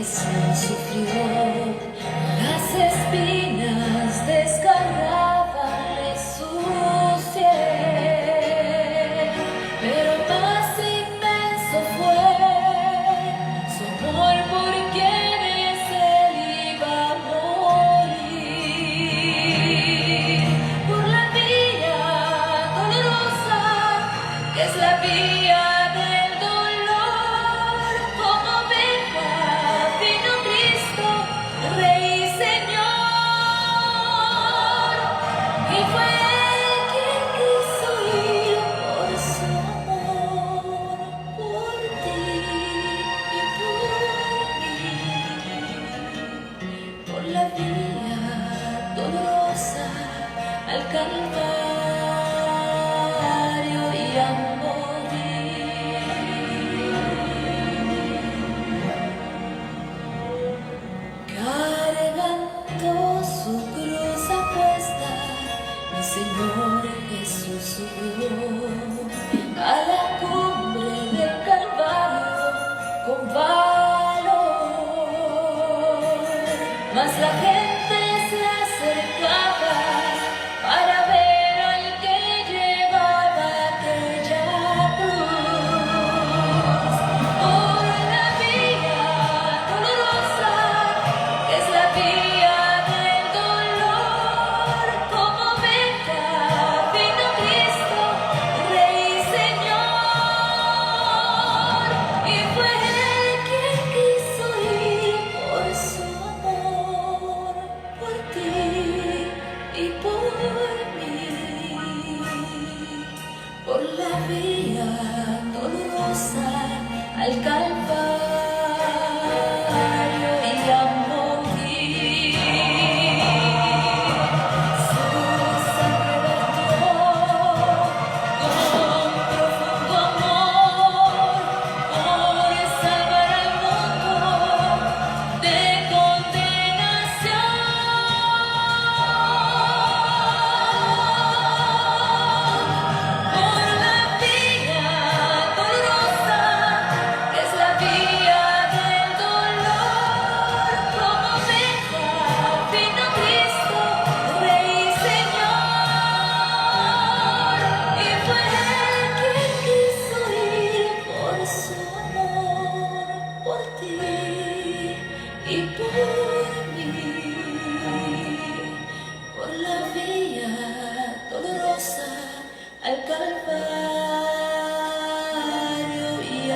Jesús sufrió, las espinas desgarraban de su piel, pero más inmenso fue su amor por quienes él iba a morir, por la vía dolorosa que es la vía del dolor, como oveja vino Cristo, Rey y Señor, y fue Él quien quiso ir por su amor, por ti y por mí, por la vía dolorosa al Calvario y a morir. Cargando su cruz apuesta, mi Señor Jesús subió a la cumbre del Calvario con valor, mas la gente se acercaba para ver al que llevaba aquella cruz, por la vía dolorosa que es la vía del dolor, como oveja vino Cristo, Rey y Señor, y fue Él quien quiso ir por su amor, por ti y por mí, por la vía dolorosa al Calvario y a morir. Su sangre vertió con profundo amor por salvar al mundo de condenación. Por la vía dolorosa que es la vía del dolor, como oveja vino Cristo, Rey y Señor, y fue Él quien quiso ir por su amor, por ti y por mí, por la vía dolorosa al Calvario y a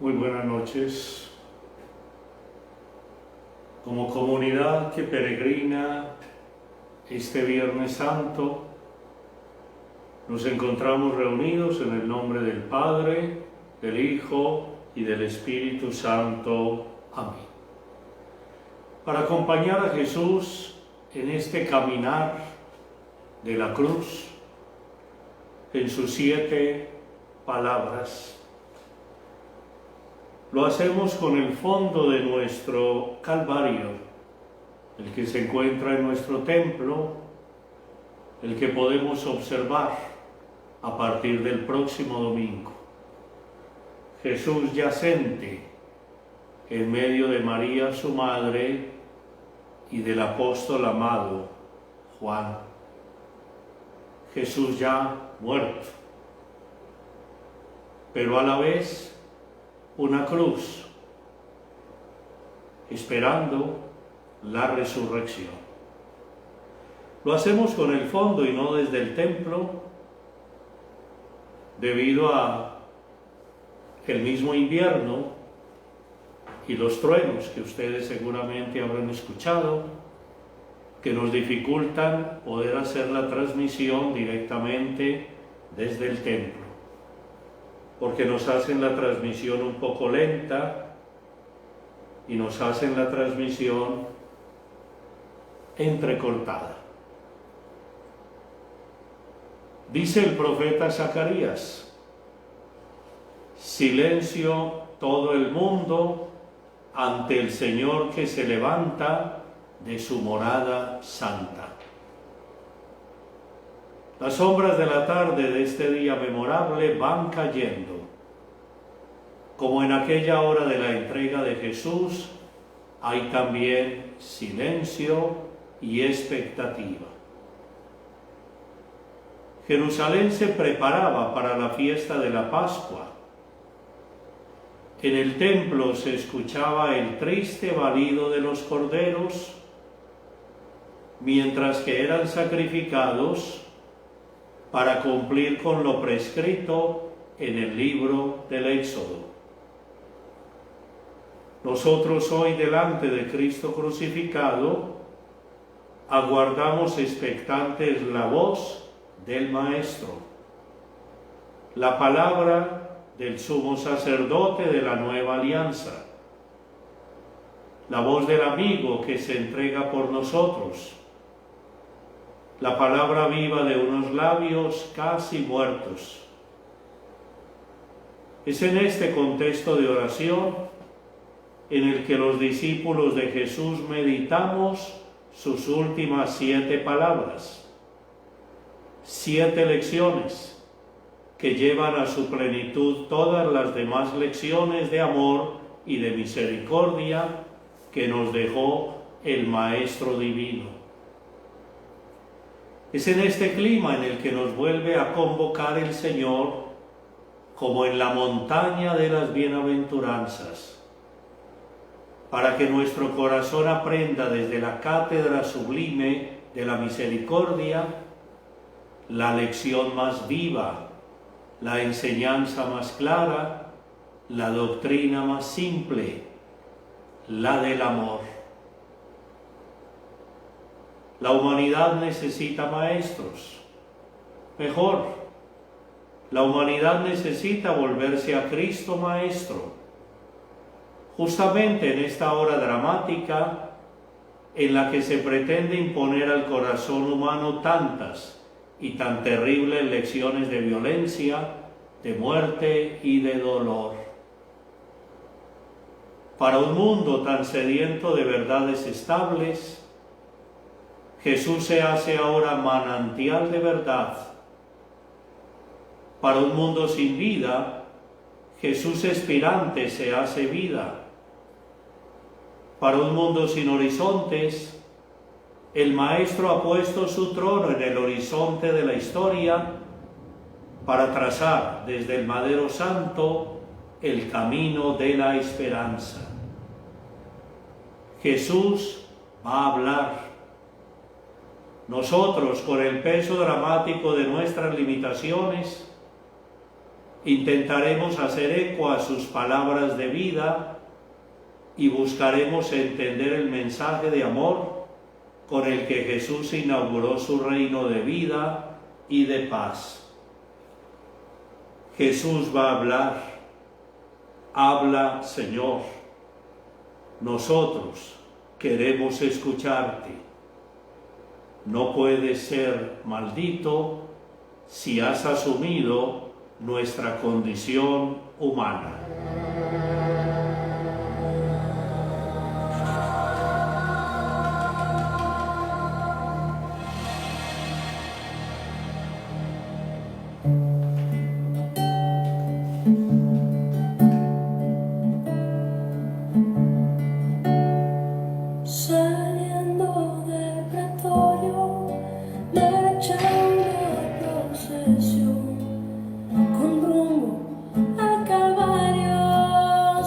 Muy buenas noches. Como comunidad que peregrina este Viernes Santo, nos encontramos reunidos en el nombre del Padre, del Hijo y del Espíritu Santo. Amén. Para acompañar a Jesús en este caminar de la cruz, en sus 7 palabras. Lo hacemos con el fondo de nuestro Calvario, el que se encuentra en nuestro templo, el que podemos observar a partir del próximo domingo. Jesús yacente en medio de María su madre y del apóstol amado Juan. Jesús ya muerto, pero a la vez una cruz, esperando la resurrección. Lo hacemos con el fondo y no desde el templo, debido a el mismo invierno y los truenos que ustedes seguramente habrán escuchado. que nos dificultan poder hacer la transmisión directamente desde el templo, porque nos hacen la transmisión un poco lenta y nos hacen la transmisión entrecortada. Dice el profeta Zacarías: silencio todo el mundo ante el Señor que se levanta de su morada santa. Las sombras de la tarde de este día memorable van cayendo, como en aquella hora de la entrega de Jesús. Hay también silencio y expectativa. Jerusalén se preparaba para la fiesta de la Pascua. En el templo se escuchaba el triste balido de los corderos, mientras que eran sacrificados para cumplir con lo prescrito en el libro del Éxodo. Nosotros hoy, delante de Cristo crucificado, aguardamos expectantes la voz del Maestro, la palabra del sumo sacerdote de la nueva alianza, la voz del amigo que se entrega por nosotros, la palabra viva de unos labios casi muertos. Es en este contexto de oración en el que los discípulos de Jesús meditamos sus últimas 7 palabras, 7 lecciones que llevan a su plenitud todas las demás lecciones de amor y de misericordia que nos dejó el Maestro Divino. Es en este clima en el que nos vuelve a convocar el Señor, como en la montaña de las bienaventuranzas, para que nuestro corazón aprenda desde la cátedra sublime de la misericordia la lección más viva, la enseñanza más clara, la doctrina más simple, la del amor. La humanidad necesita maestros. Mejor, la humanidad necesita volverse a Cristo Maestro. Justamente en esta hora dramática en la que se pretende imponer al corazón humano tantas y tan terribles lecciones de violencia, de muerte y de dolor. Para un mundo tan sediento de verdades estables, Jesús se hace ahora manantial de verdad. Para un mundo sin vida, Jesús expirante se hace vida. Para un mundo sin horizontes, el Maestro ha puesto su trono en el horizonte de la historia para trazar desde el Madero Santo el camino de la esperanza. Jesús va a hablar. Nosotros, con el peso dramático de nuestras limitaciones, intentaremos hacer eco a sus palabras de vida y buscaremos entender el mensaje de amor con el que Jesús inauguró su reino de vida y de paz. Jesús va a hablar. Habla, Señor. Nosotros queremos escucharte. No puedes ser maldito si has asumido nuestra condición humana. Saliendo del pretorio, marchando a procesión, con rumbo al Calvario,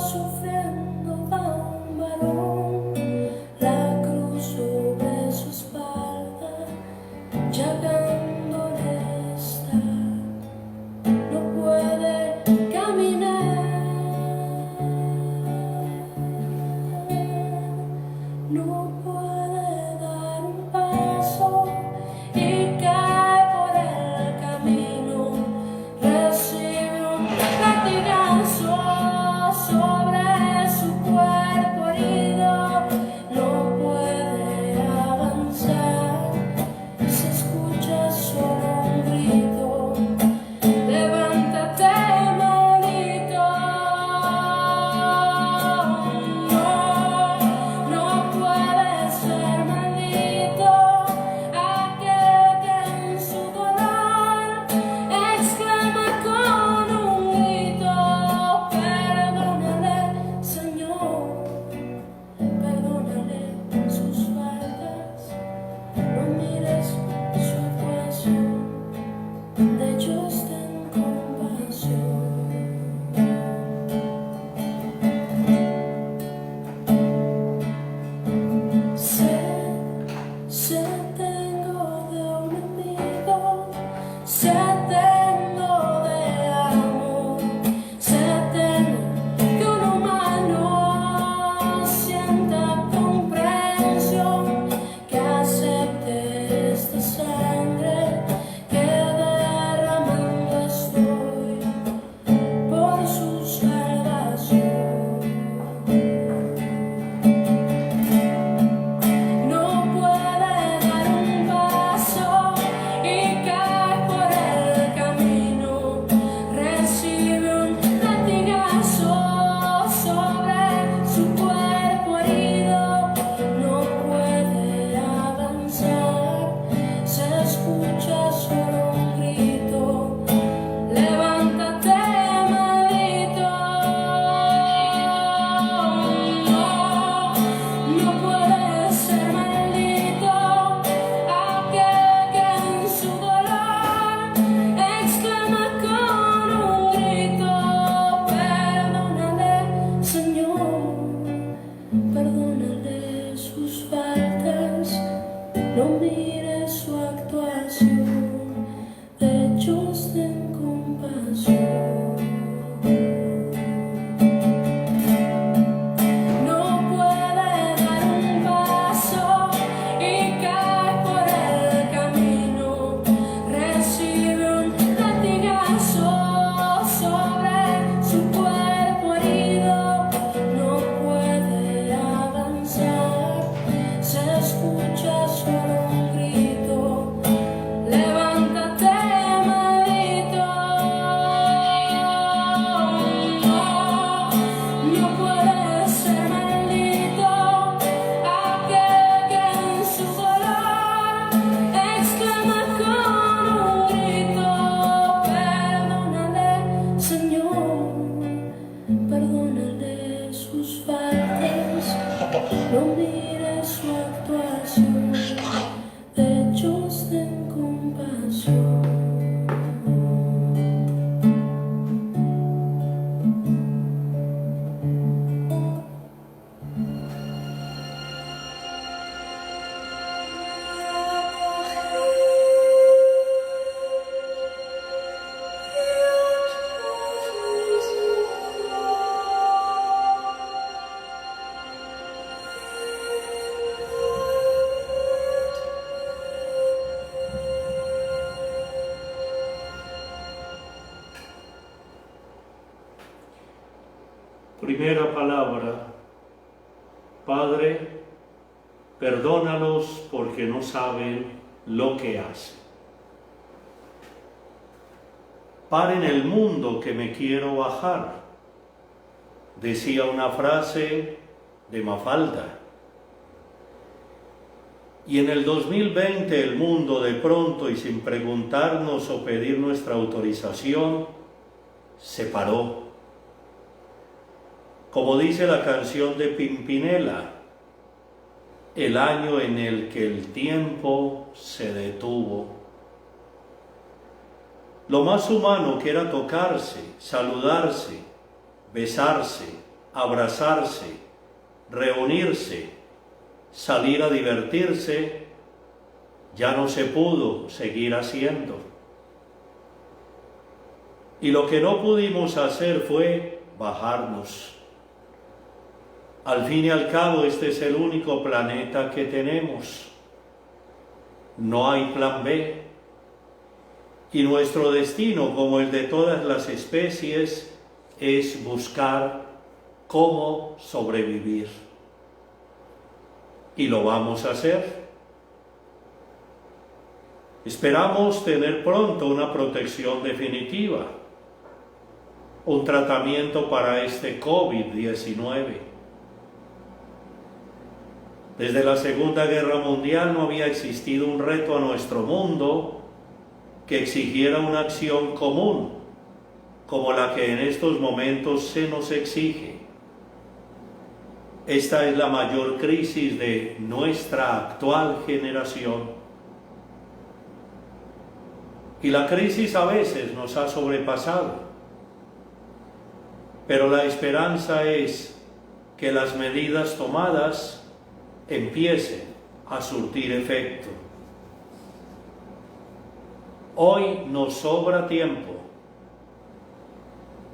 Primera palabra: Padre, perdónalos porque no saben lo que hacen. Paren el mundo que me quiero bajar, decía una frase de Mafalda. Y en el 2020 el mundo, de pronto y sin preguntarnos o pedir nuestra autorización, se paró. Como dice la canción de Pimpinela, el año en el que el tiempo se detuvo. Lo más humano que era tocarse, saludarse, besarse, abrazarse, reunirse, salir a divertirse, ya no se pudo seguir haciendo. Y lo que no pudimos hacer fue bajarnos. Al fin y al cabo, este es el único planeta que tenemos. No hay plan B. Y nuestro destino, como el de todas las especies, es buscar cómo sobrevivir. Y lo vamos a hacer. Esperamos tener pronto una protección definitiva, un tratamiento para este COVID-19. Desde la Segunda Guerra Mundial no había existido un reto a nuestro mundo que exigiera una acción común, como la que en estos momentos se nos exige. Esta es la mayor crisis de nuestra actual generación. Y la crisis a veces nos ha sobrepasado, pero la esperanza es que las medidas tomadas empiecen a surtir efecto. Hoy nos sobra tiempo.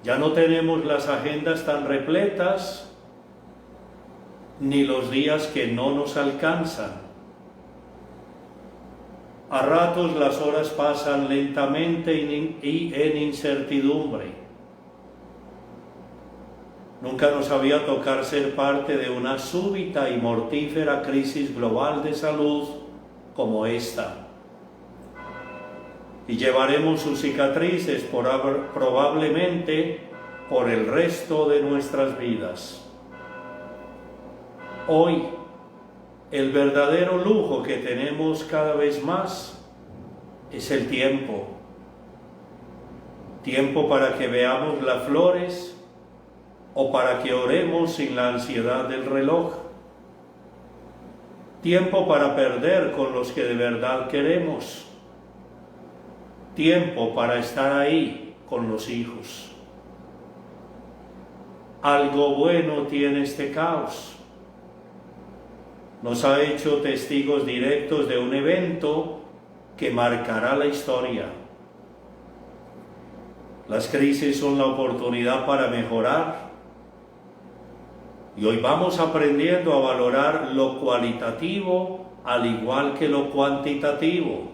Ya no tenemos las agendas tan repletas, ni los días que no nos alcanzan. A ratos las horas pasan lentamente y en incertidumbre. Nunca nos había tocado ser parte de una súbita y mortífera crisis global de salud como esta. Y llevaremos sus cicatrices probablemente por el resto de nuestras vidas. Hoy, el verdadero lujo que tenemos cada vez más es el tiempo. Tiempo para que veamos las flores o para que oremos sin la ansiedad del reloj. Tiempo para perder con los que de verdad queremos. Tiempo para estar ahí con los hijos. Algo bueno tiene este caos. Nos ha hecho testigos directos de un evento que marcará la historia. Las crisis son la oportunidad para mejorar. Y hoy vamos aprendiendo a valorar lo cualitativo al igual que lo cuantitativo.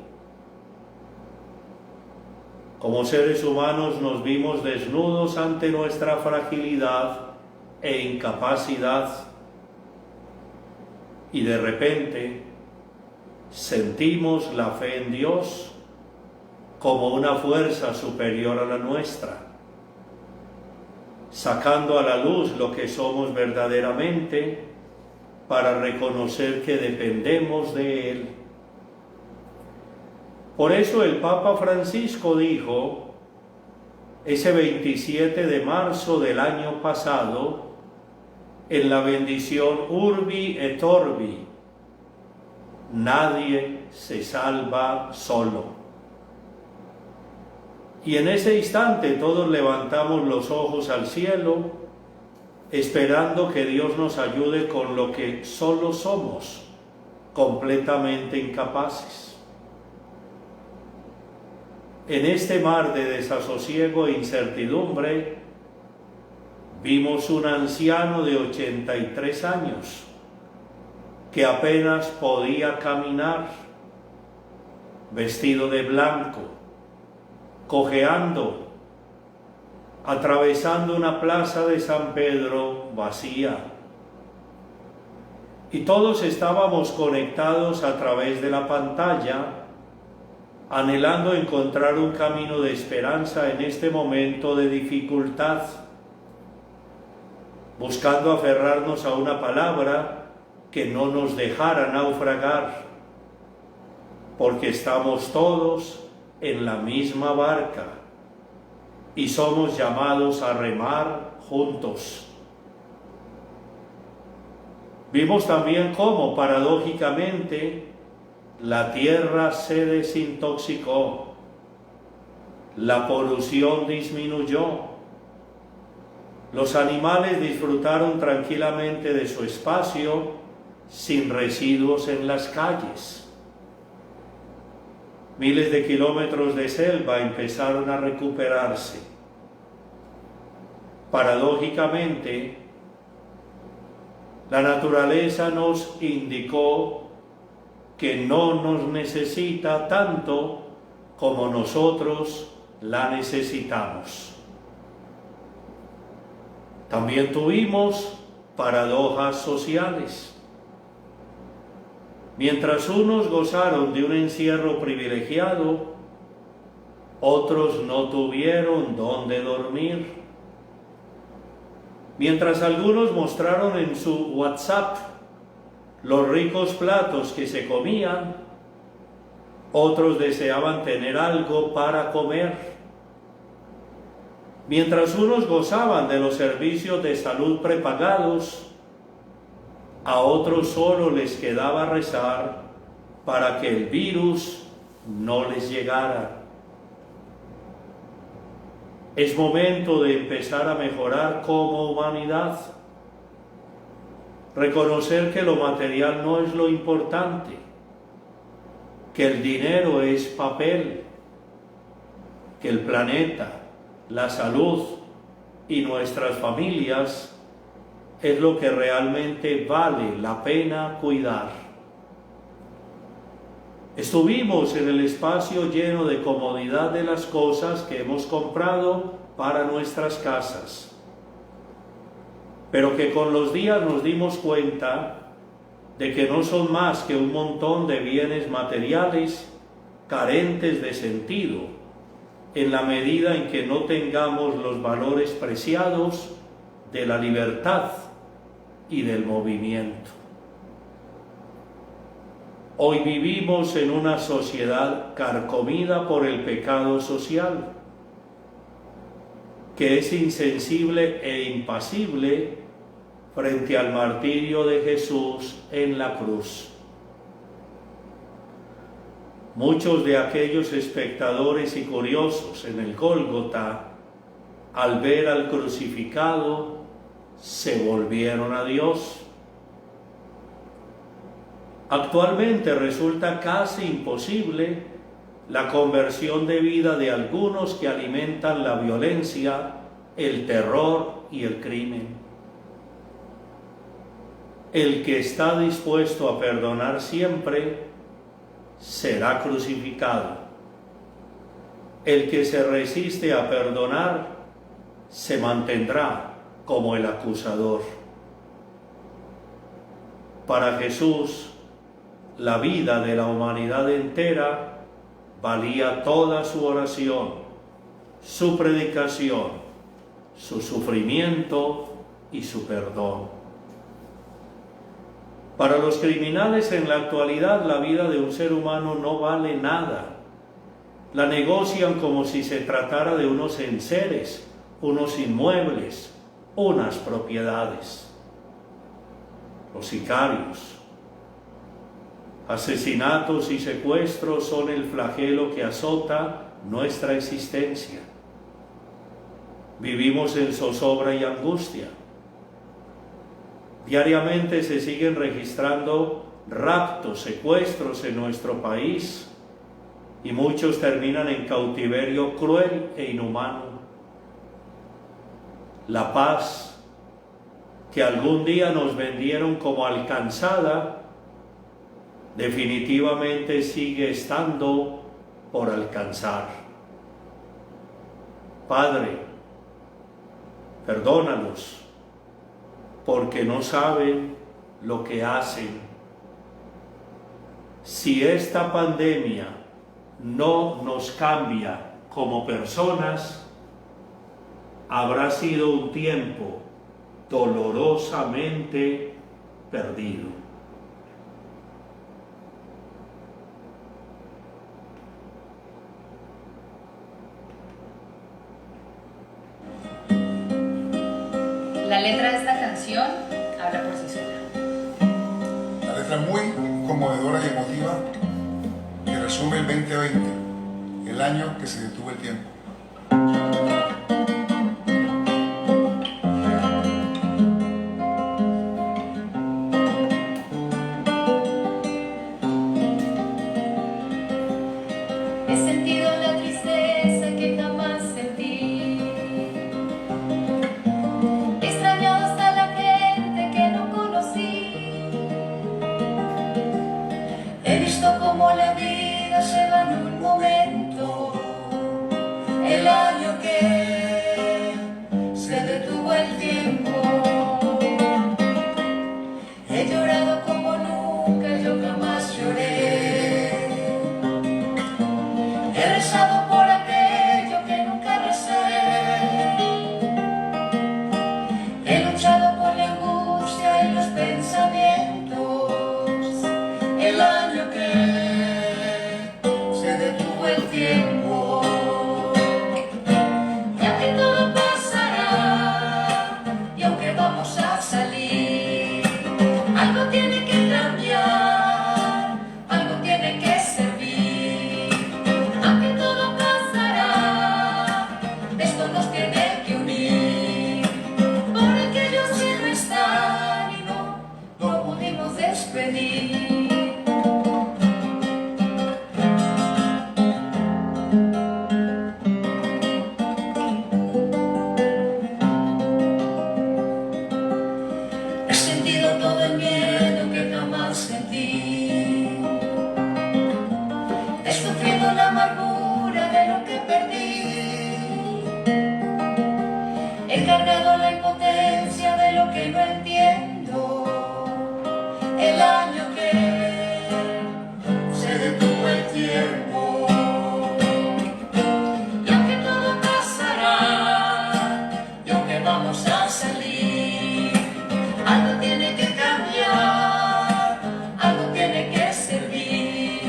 Como seres humanos nos vimos desnudos ante nuestra fragilidad e incapacidad. Y de repente sentimos la fe en Dios como una fuerza superior a la nuestra, sacando a la luz lo que somos verdaderamente para reconocer que dependemos de Él. Por eso el Papa Francisco dijo, ese 27 de marzo del año pasado, en la bendición Urbi et Orbi, nadie se salva solo. Y en ese instante todos levantamos los ojos al cielo, esperando que Dios nos ayude con lo que solo somos, completamente incapaces. En este mar de desasosiego e incertidumbre, vimos un anciano de 83 años que apenas podía caminar, vestido de blanco, cojeando, atravesando una plaza de San Pedro vacía. Y todos estábamos conectados a través de la pantalla, anhelando encontrar un camino de esperanza en este momento de dificultad, buscando aferrarnos a una palabra que no nos dejara naufragar, porque estamos todos en la misma barca y somos llamados a remar juntos. Vimos también cómo, paradójicamente, la tierra se desintoxicó, la polución disminuyó, los animales disfrutaron tranquilamente de su espacio sin residuos en las calles. Miles de kilómetros de selva empezaron a recuperarse. Paradójicamente, la naturaleza nos indicó que no nos necesita tanto como nosotros la necesitamos. También tuvimos paradojas sociales. Mientras unos gozaron de un encierro privilegiado, otros no tuvieron dónde dormir. Mientras algunos mostraron en su WhatsApp los ricos platos que se comían, otros deseaban tener algo para comer. Mientras unos gozaban de los servicios de salud prepagados, a otros solo les quedaba rezar para que el virus no les llegara. Es momento de empezar a mejorar como humanidad. Reconocer que lo material no es lo importante, que el dinero es papel, que el planeta, la salud y nuestras familias es lo que realmente vale la pena cuidar. Estuvimos en el espacio lleno de comodidad de las cosas que hemos comprado para nuestras casas, pero que con los días nos dimos cuenta de que no son más que un montón de bienes materiales carentes de sentido, en la medida en que no tengamos los valores preciados de la libertad y del movimiento. Hoy vivimos en una sociedad carcomida por el pecado social, que es insensible e impasible frente al martirio de Jesús en la cruz. Muchos de aquellos espectadores y curiosos en el Gólgota, al ver al crucificado, se volvieron a Dios. Actualmente resulta casi imposible la conversión de vida de algunos que alimentan la violencia, el terror y el crimen. El que está dispuesto a perdonar siempre será crucificado. El que se resiste a perdonar se mantendrá como el acusador. Para Jesús, la vida de la humanidad entera valía toda su oración, su predicación, su sufrimiento y su perdón. Para los criminales en la actualidad, la vida de un ser humano no vale nada. La negocian como si se tratara de unos enseres, unos inmuebles, unas propiedades. Los sicarios, asesinatos y secuestros son el flagelo que azota nuestra existencia. Vivimos en zozobra y angustia. Diariamente se siguen registrando raptos, secuestros en nuestro país y muchos terminan en cautiverio cruel e inhumano. La paz que algún día nos vendieron como alcanzada, definitivamente sigue estando por alcanzar. Padre, Perdónalos, porque no saben lo que hacen. Si esta pandemia no nos cambia como personas, habrá sido un tiempo dolorosamente perdido. La letra de esta canción habla por sí sola. La letra es muy conmovedora y emotiva que resume el 2020, el año que se detuvo el tiempo. He sentido la tristeza que jamás sentí. He extrañado hasta la gente que no conocí. He visto cómo la vida lleva en un momento el año que se detuvo el tiempo. He llorado como nunca yo jamás lloré. He rezado por aquello que nunca recé. He luchado con la angustia y los pensamientos. El año que se detuvo el tiempo. Y aunque todo pasará, y aunque vamos a salir, algo tiene que cambiar, algo tiene que servir. Aunque todo pasará, esto nos tiene que unir. Por aquellos que no están y no pudimos despedir. He sentido todo el miedo que jamás sentí. He sufrido la amargura de lo que perdí. He cargado la impotencia de lo que no entiendo. El año que se detuvo el tiempo. Y aunque todo pasará, y aunque vamos a salir, algo tiene que cambiar, algo tiene que servir.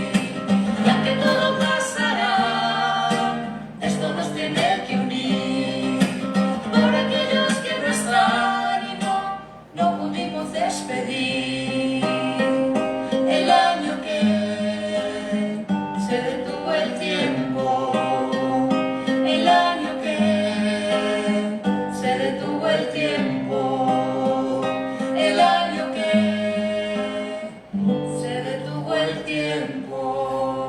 Y aunque todo pasará, esto nos tiene que unir. Por aquellos que no están y no pudimos despedir. El año que se detuvo el tiempo. El año que se detuvo el tiempo. El año que se detuvo el tiempo.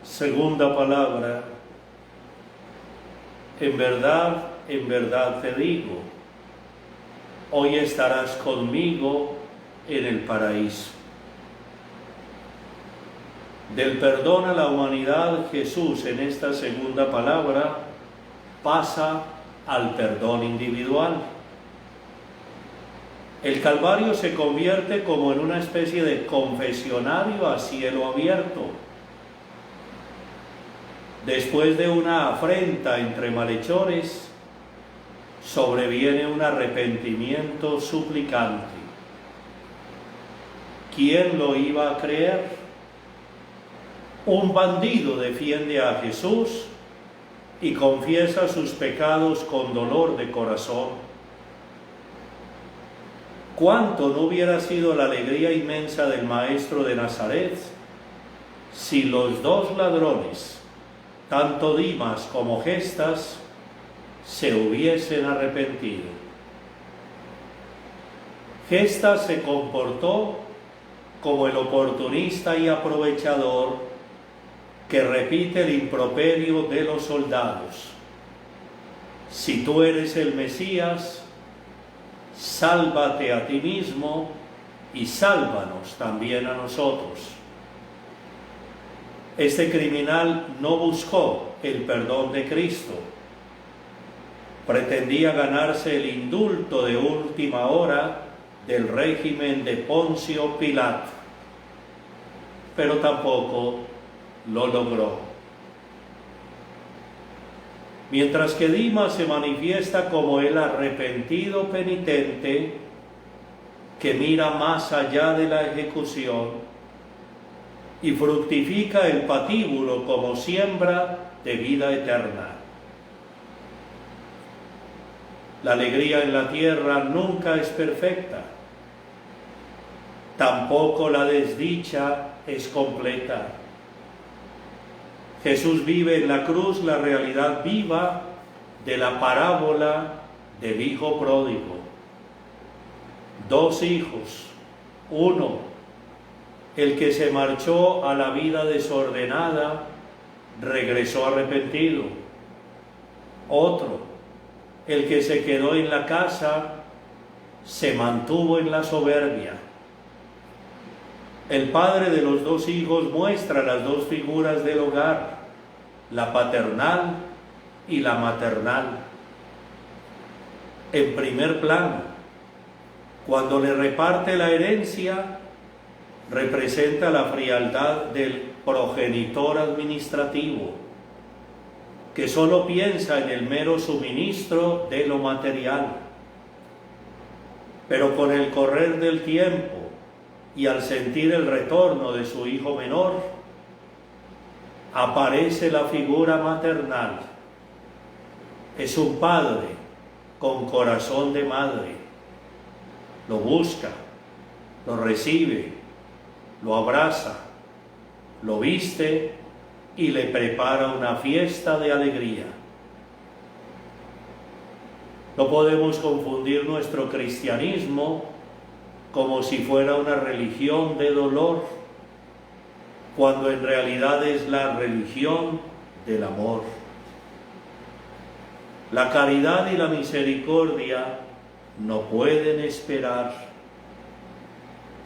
Segunda palabra, en verdad te digo, hoy estarás conmigo en el paraíso. Del perdón a la humanidad, Jesús en esta segunda palabra pasa al perdón individual. El Calvario se convierte como en una especie de confesionario a cielo abierto. Después de una afrenta entre malhechores, sobreviene un arrepentimiento suplicante. ¿Quién lo iba a creer? Un bandido defiende a Jesús y confiesa sus pecados con dolor de corazón. ¿Cuánto no hubiera sido la alegría inmensa del Maestro de Nazaret si los dos ladrones, tanto Dimas como Gestas, se hubiesen arrepentido? Gestas se comportó como el oportunista y aprovechador que repite el improperio de los soldados. Si tú eres el Mesías, sálvate a ti mismo y sálvanos también a nosotros. Este criminal no buscó el perdón de Cristo. Pretendía ganarse el indulto de última hora del régimen de Poncio Pilato, pero tampoco lo logró. Mientras que Dimas se manifiesta como el arrepentido penitente que mira más allá de la ejecución y fructifica el patíbulo como siembra de vida eterna. La alegría en la tierra nunca es perfecta, tampoco la desdicha es completa. Jesús vive en la cruz la realidad viva de la parábola del hijo pródigo. Dos hijos, uno, el que se marchó a la vida desordenada, regresó arrepentido. Otro, el que se quedó en la casa, se mantuvo en la soberbia. El padre de los dos hijos muestra las dos figuras del hogar, la paternal y la maternal. En primer plano, cuando le reparte la herencia, representa la frialdad del progenitor administrativo, que solo piensa en el mero suministro de lo material. Pero con el correr del tiempo y al sentir el retorno de su hijo menor, aparece la figura maternal. Es un padre con corazón de madre. Lo busca, lo recibe, lo abraza, lo viste y le prepara una fiesta de alegría. No podemos confundir nuestro cristianismo como si fuera una religión de dolor, cuando en realidad es la religión del amor. La caridad y la misericordia no pueden esperar.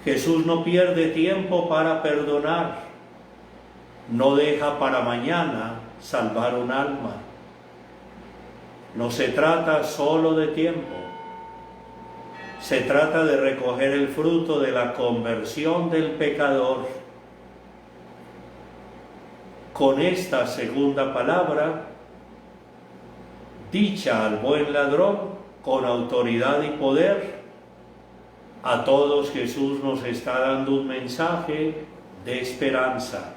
Jesús no pierde tiempo para perdonar, no deja para mañana salvar un alma. No se trata solo de tiempo, se trata de recoger el fruto de la conversión del pecador. Con esta segunda palabra, dicha al buen ladrón con autoridad y poder, a todos Jesús nos está dando un mensaje de esperanza.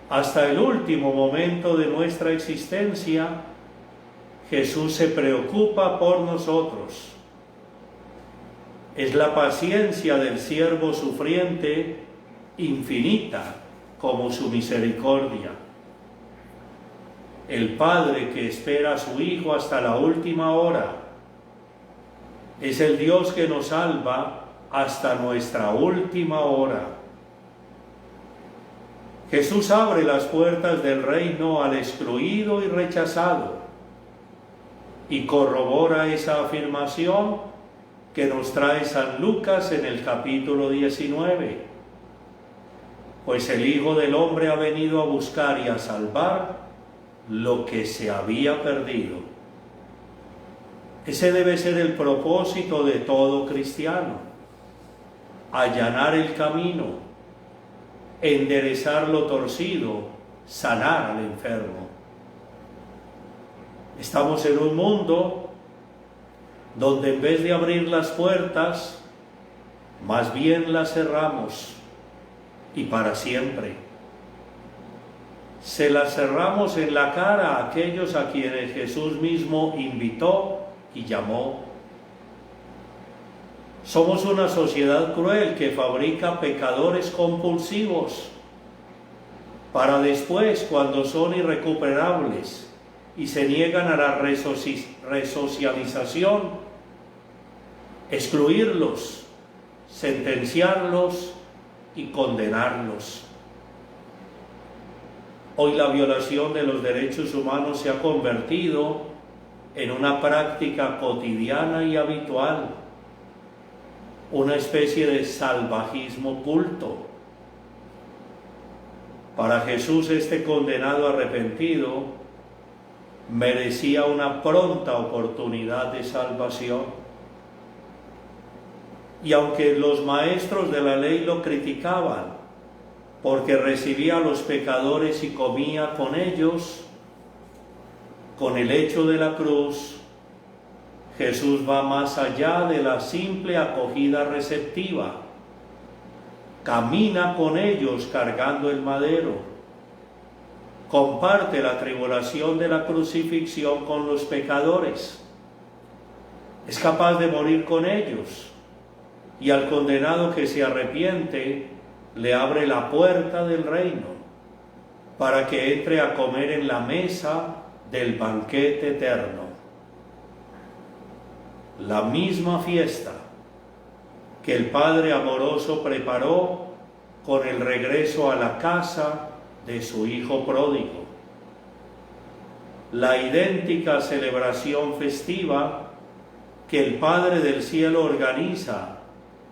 Hasta el último momento de nuestra existencia, Jesús se preocupa por nosotros. Es la paciencia del siervo sufriente infinita como su misericordia. El Padre que espera a su Hijo hasta la última hora es el Dios que nos salva hasta nuestra última hora. Jesús abre las puertas del reino al excluido y rechazado y corrobora esa afirmación que nos trae San Lucas en el capítulo 19. Pues el Hijo del Hombre ha venido a buscar y a salvar lo que se había perdido. Ese debe ser el propósito de todo cristiano: allanar el camino, enderezar lo torcido, sanar al enfermo. Estamos en un mundo donde en vez de abrir las puertas, más bien las cerramos, y para siempre. Se las cerramos en la cara a aquellos a quienes Jesús mismo invitó y llamó. Somos una sociedad cruel que fabrica pecadores compulsivos para después, cuando son irrecuperables y se niegan a la resocialización, excluirlos, sentenciarlos y condenarlos. Hoy la violación de los derechos humanos se ha convertido en una práctica cotidiana y habitual. una especie de salvajismo oculto. Para Jesús este condenado arrepentido merecía una pronta oportunidad de salvación. Y aunque los maestros de la ley lo criticaban porque recibía a los pecadores y comía con ellos, con el hecho de la cruz, Jesús va más allá de la simple acogida receptiva. Camina con ellos cargando el madero. Comparte la tribulación de la crucifixión con los pecadores. Es capaz de morir con ellos. Y al condenado que se arrepiente, le abre la puerta del reino para que entre a comer en la mesa del banquete eterno. La misma fiesta que el Padre amoroso preparó con el regreso a la casa de su Hijo pródigo. La idéntica celebración festiva que el Padre del cielo organiza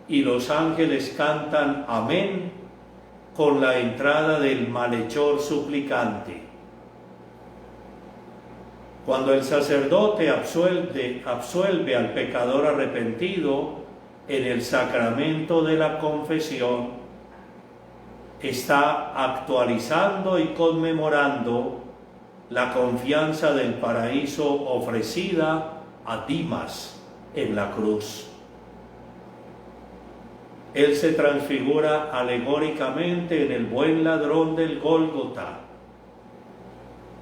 y los ángeles cantan amén con la entrada del malhechor suplicante. Cuando el sacerdote absuelve al pecador arrepentido en el sacramento de la confesión, está actualizando y conmemorando la confianza del paraíso ofrecida a Dimas en la cruz. Él se transfigura alegóricamente en el buen ladrón del Gólgota.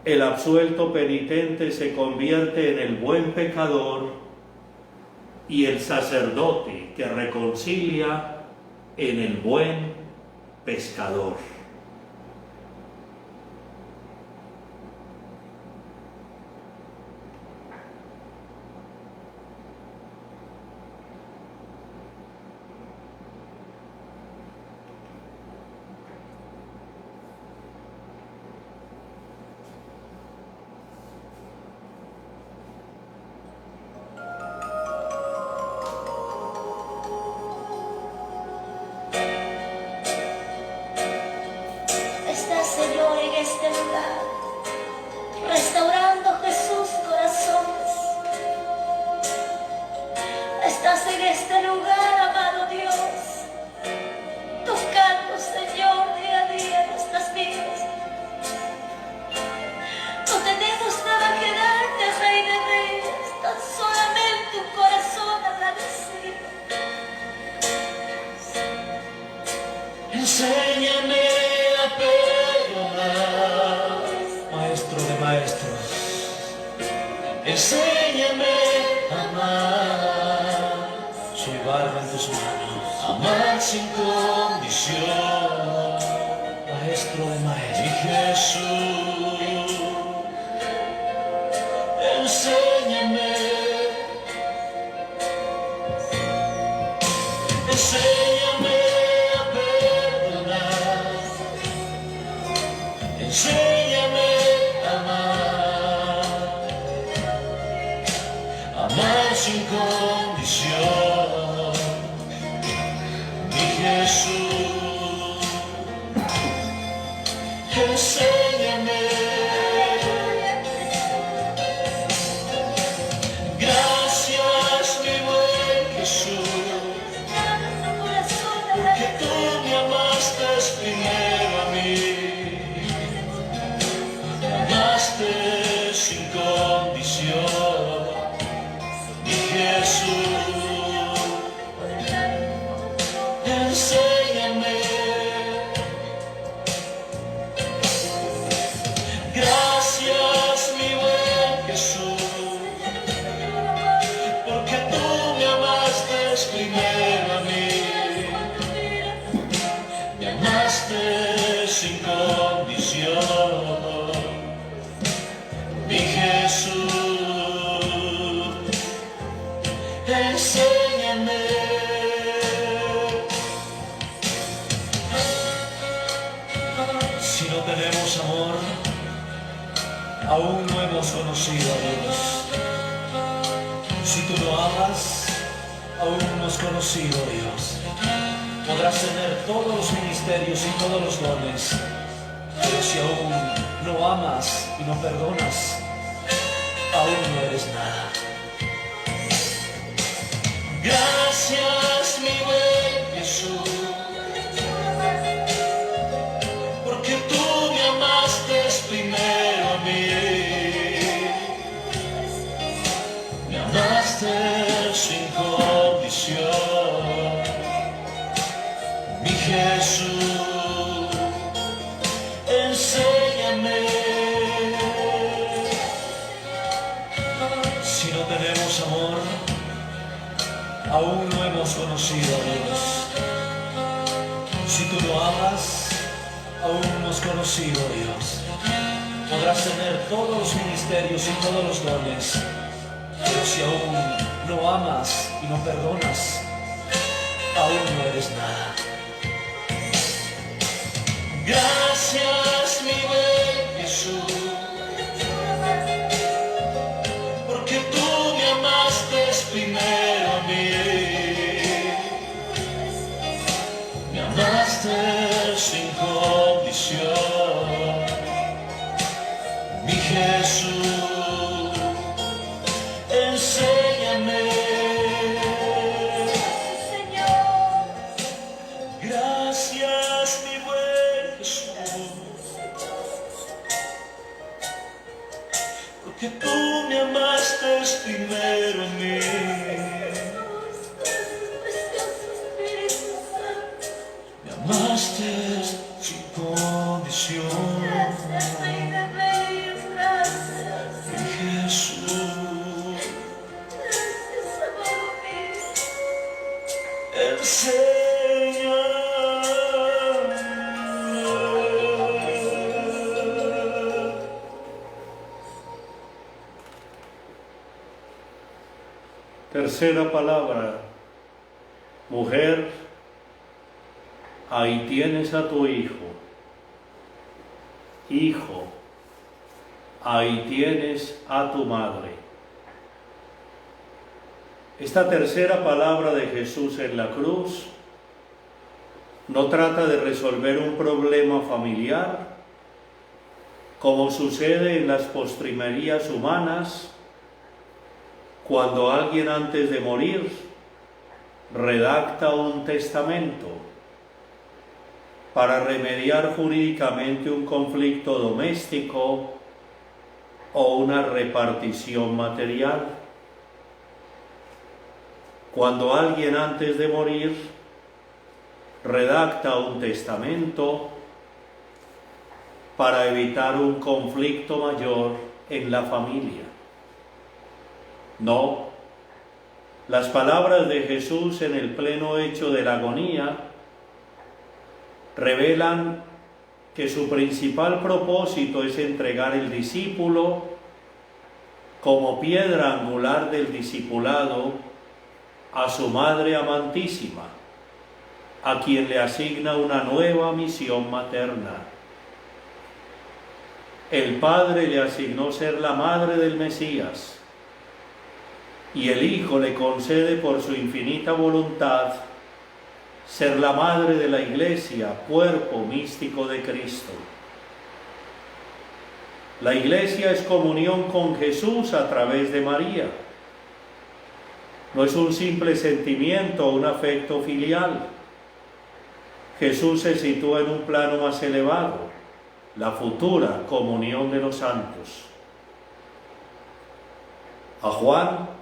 El absuelto penitente se convierte en el buen pecador y el sacerdote que reconcilia en el buen pescador. Está, Señor, en este lugar, restaurando, Jesús, corazones. Estás en este lugar, amado Dios, tocando, Señor, día a día nuestras vidas. No tenemos nada que darte, Rey de Reyes, tan solamente un corazón agradecido. Enséñame a perdonar, Maestro de maestros. Enséñame a amar, soy barro en tus manos. Amar sin condición, Maestro de maestros. Mi Jesús, enséñame, enséñame. Enséñame a amar, amar sin condición, mi Jesús. Enséñame, gracias mi buen Jesús, porque tú me amaste primero a mí. Sin condición, mi Jesús, enséñame, gracias mi buen Jesús, porque tú me amaste primero a mí, me amaste sin condición. Mi Jesús, enséñame. Si no tenemos amor, aún no hemos conocido a Dios. Si tú no amas, aún no has conocido a Dios. Podrás tener todos los ministerios y todos los dones, pero si aún no amas y no perdonas, aún no eres nada. Gracias, mi buen Jesús, porque tú me amaste primero a mí. Me amaste sin condición, mi Jesús, enséñame. Si no tenemos amor, aún no hemos conocido a Dios. Si tú no amas, aún no has conocido a Dios. Podrás tener todos los ministerios y todos los dones, pero si aún no amas y no perdonas, aún no eres nada. Gracias, mi buen Jesús, porque tú me amaste primero a mí. Me amaste sin condición, mi Jesús, enséñame. Gracias, mi buen Jesús, porque tú me amaste primero a mí. Me amaste sin condición, mi Jesús, enséñame. Tercera palabra, mujer, ahí tienes a tu hijo. Hijo, ahí tienes a tu madre. Esta tercera palabra de Jesús en la cruz no trata de resolver un problema familiar, como sucede en las postrimerías humanas, cuando alguien antes de morir redacta un testamento para remediar jurídicamente un conflicto doméstico o una repartición material. Cuando alguien antes de morir redacta un testamento para evitar un conflicto mayor en la familia. No, las palabras de Jesús en el pleno hecho de la agonía revelan que su principal propósito es entregar el discípulo como piedra angular del discipulado a su Madre amantísima, a quien le asigna una nueva misión materna. El Padre le asignó ser la madre del Mesías, y el Hijo le concede por su infinita voluntad ser la madre de la Iglesia, cuerpo místico de Cristo. La Iglesia es comunión con Jesús a través de María. No es un simple sentimiento o un afecto filial. Jesús se sitúa en un plano más elevado, la futura comunión de los santos. A Juan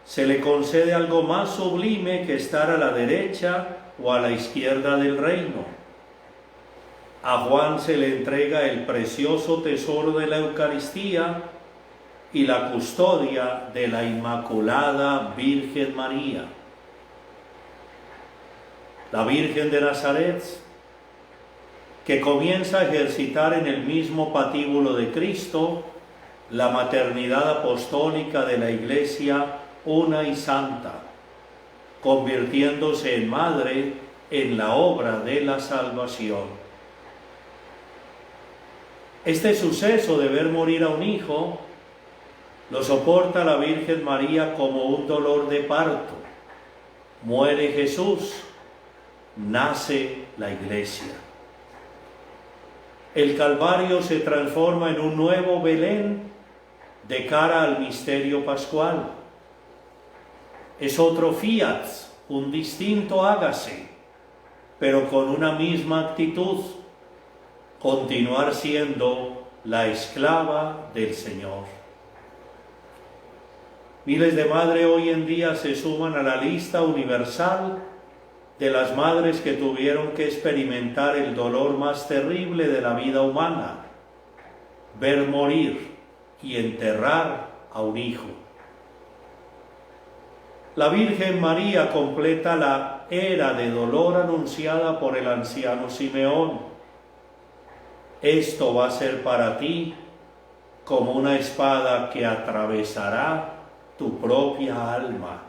se le concede algo más sublime que estar a la derecha o a la izquierda del reino. A Juan se le entrega el precioso tesoro de la Eucaristía y la custodia de la Inmaculada Virgen María. La Virgen de Nazaret, que comienza a ejercitar en el mismo patíbulo de Cristo la maternidad apostólica de la Iglesia una y santa, convirtiéndose en madre en la obra de la salvación. Este suceso de ver morir a un hijo lo soporta la Virgen María como un dolor de parto, Muere Jesús, nace la Iglesia. El Calvario se transforma en un nuevo Belén de cara al misterio pascual. Es otro fiat, un distinto hágase, pero con una misma actitud, continuar siendo la esclava del Señor. Miles de madres hoy en día se suman a la lista universal de las madres que tuvieron que experimentar el dolor más terrible de la vida humana, ver morir y enterrar a un hijo. La Virgen María completa la era de dolor anunciada por el anciano Simeón. Esto va a ser para ti como una espada que atravesará tu propia alma.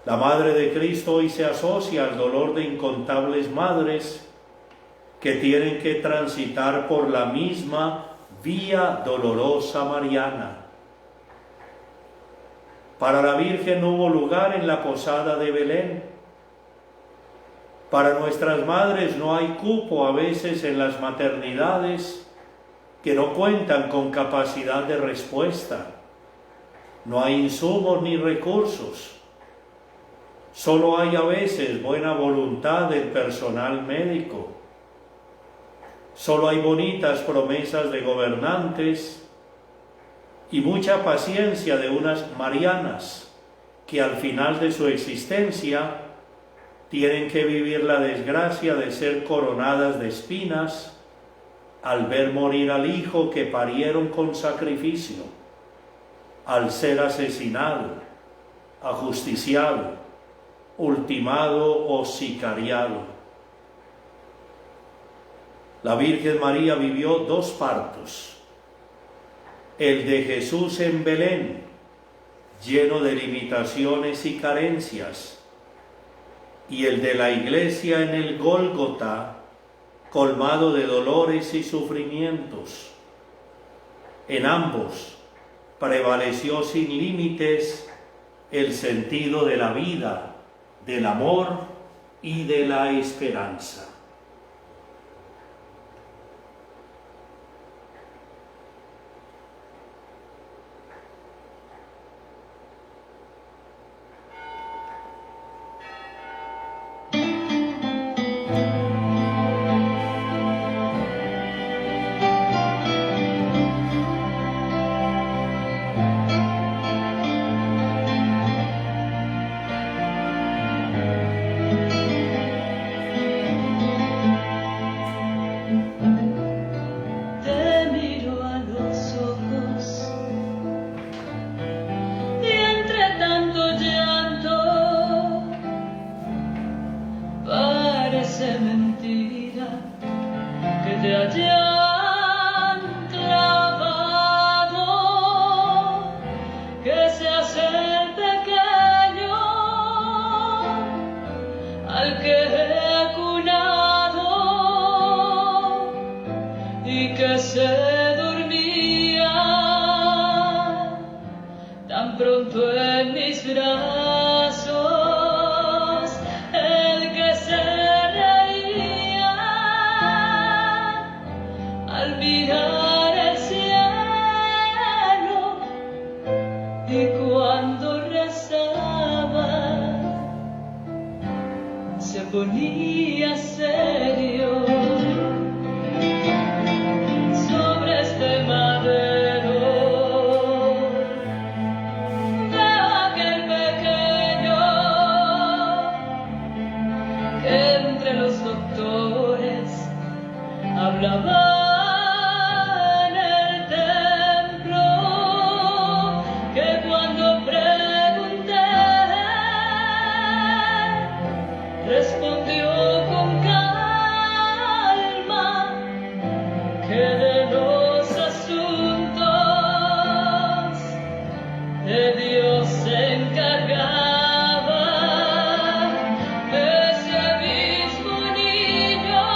La Madre de Cristo hoy se asocia al dolor de incontables madres que tienen que transitar por la misma vía dolorosa mariana. Para la Virgen no hubo lugar en la posada de Belén. Para nuestras madres no hay cupo a veces en las maternidades que no cuentan con capacidad de respuesta. No hay insumos ni recursos. Solo hay a veces buena voluntad del personal médico. Solo hay bonitas promesas de gobernantes y mucha paciencia de unas marianas que al final de su existencia tienen que vivir la desgracia de ser coronadas de espinas al ver morir al hijo que parieron con sacrificio, al ser asesinado, ajusticiado, ultimado o sicariado. La Virgen María vivió dos partos: el de Jesús en Belén, lleno de limitaciones y carencias, y el de la Iglesia en el Gólgota, colmado de dolores y sufrimientos. En ambos prevaleció sin límites el sentido de la vida, del amor y de la esperanza. Ponía serio sobre este madero de aquel pequeño que entre los doctores hablaba en el templo, que cuando pregunté respondió con calma que de los asuntos de Dios se encargaba ese mismo niño,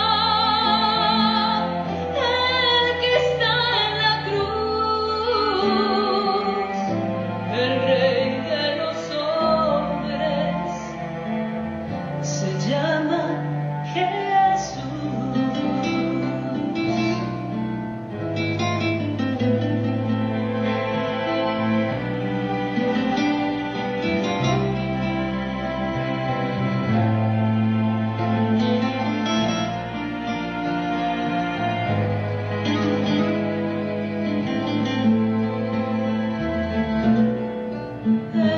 se llama Jesús.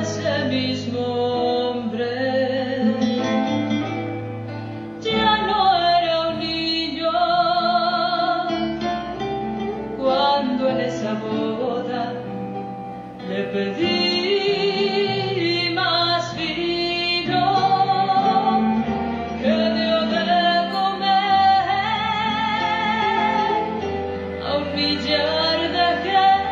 Ese mismo hombre ya no era un niño cuando en esa boda le pedí más vino que dio de comer a un millar de gente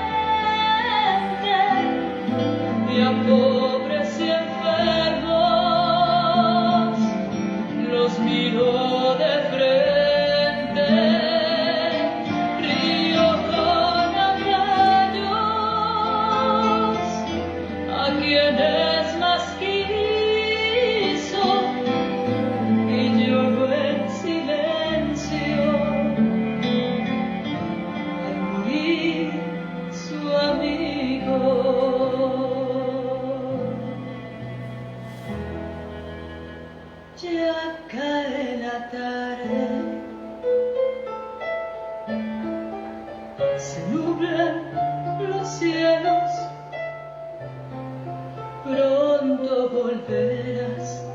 y a pobres y enfermos los miró de frente, río con agravios a quienes más quiso y lloró en silencio al morir su amigo. Ya cae la tarde, se nublan los cielos, pronto volverás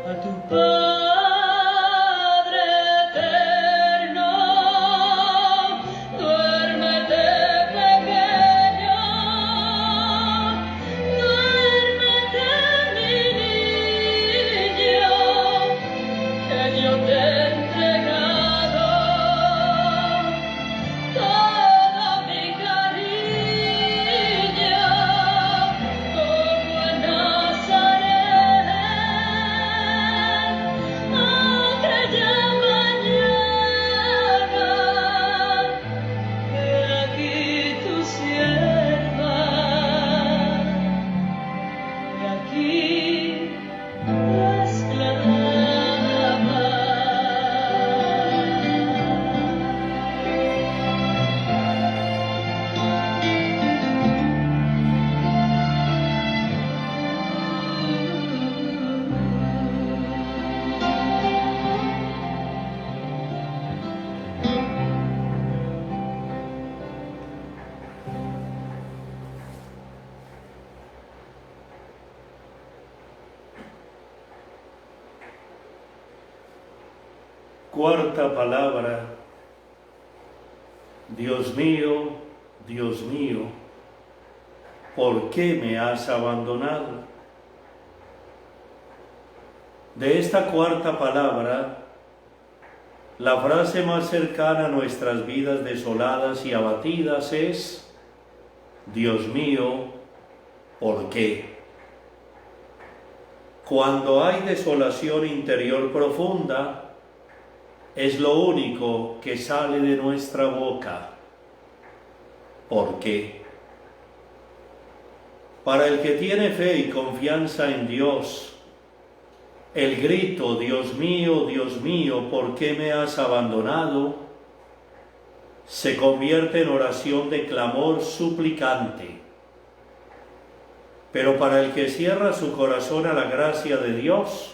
a tu Padre eterno. Duérmete, pequeño, duérmete, mi niño, que yo te he entregado todo mi cariño, como en Nazaret, aquella mañana, que aquí tu sierva, que aquí la esclava. Cuarta palabra. Dios mío, ¿por qué me has abandonado? De esta cuarta palabra, la frase más cercana a nuestras vidas desoladas y abatidas es: Dios mío, ¿por qué? Cuando hay desolación interior profunda, es lo único que sale de nuestra boca. ¿Por qué? Para el que tiene fe y confianza en Dios, el grito Dios mío, ¿por qué me has abandonado?, se convierte en oración de clamor suplicante. Pero para el que cierra su corazón a la gracia de Dios,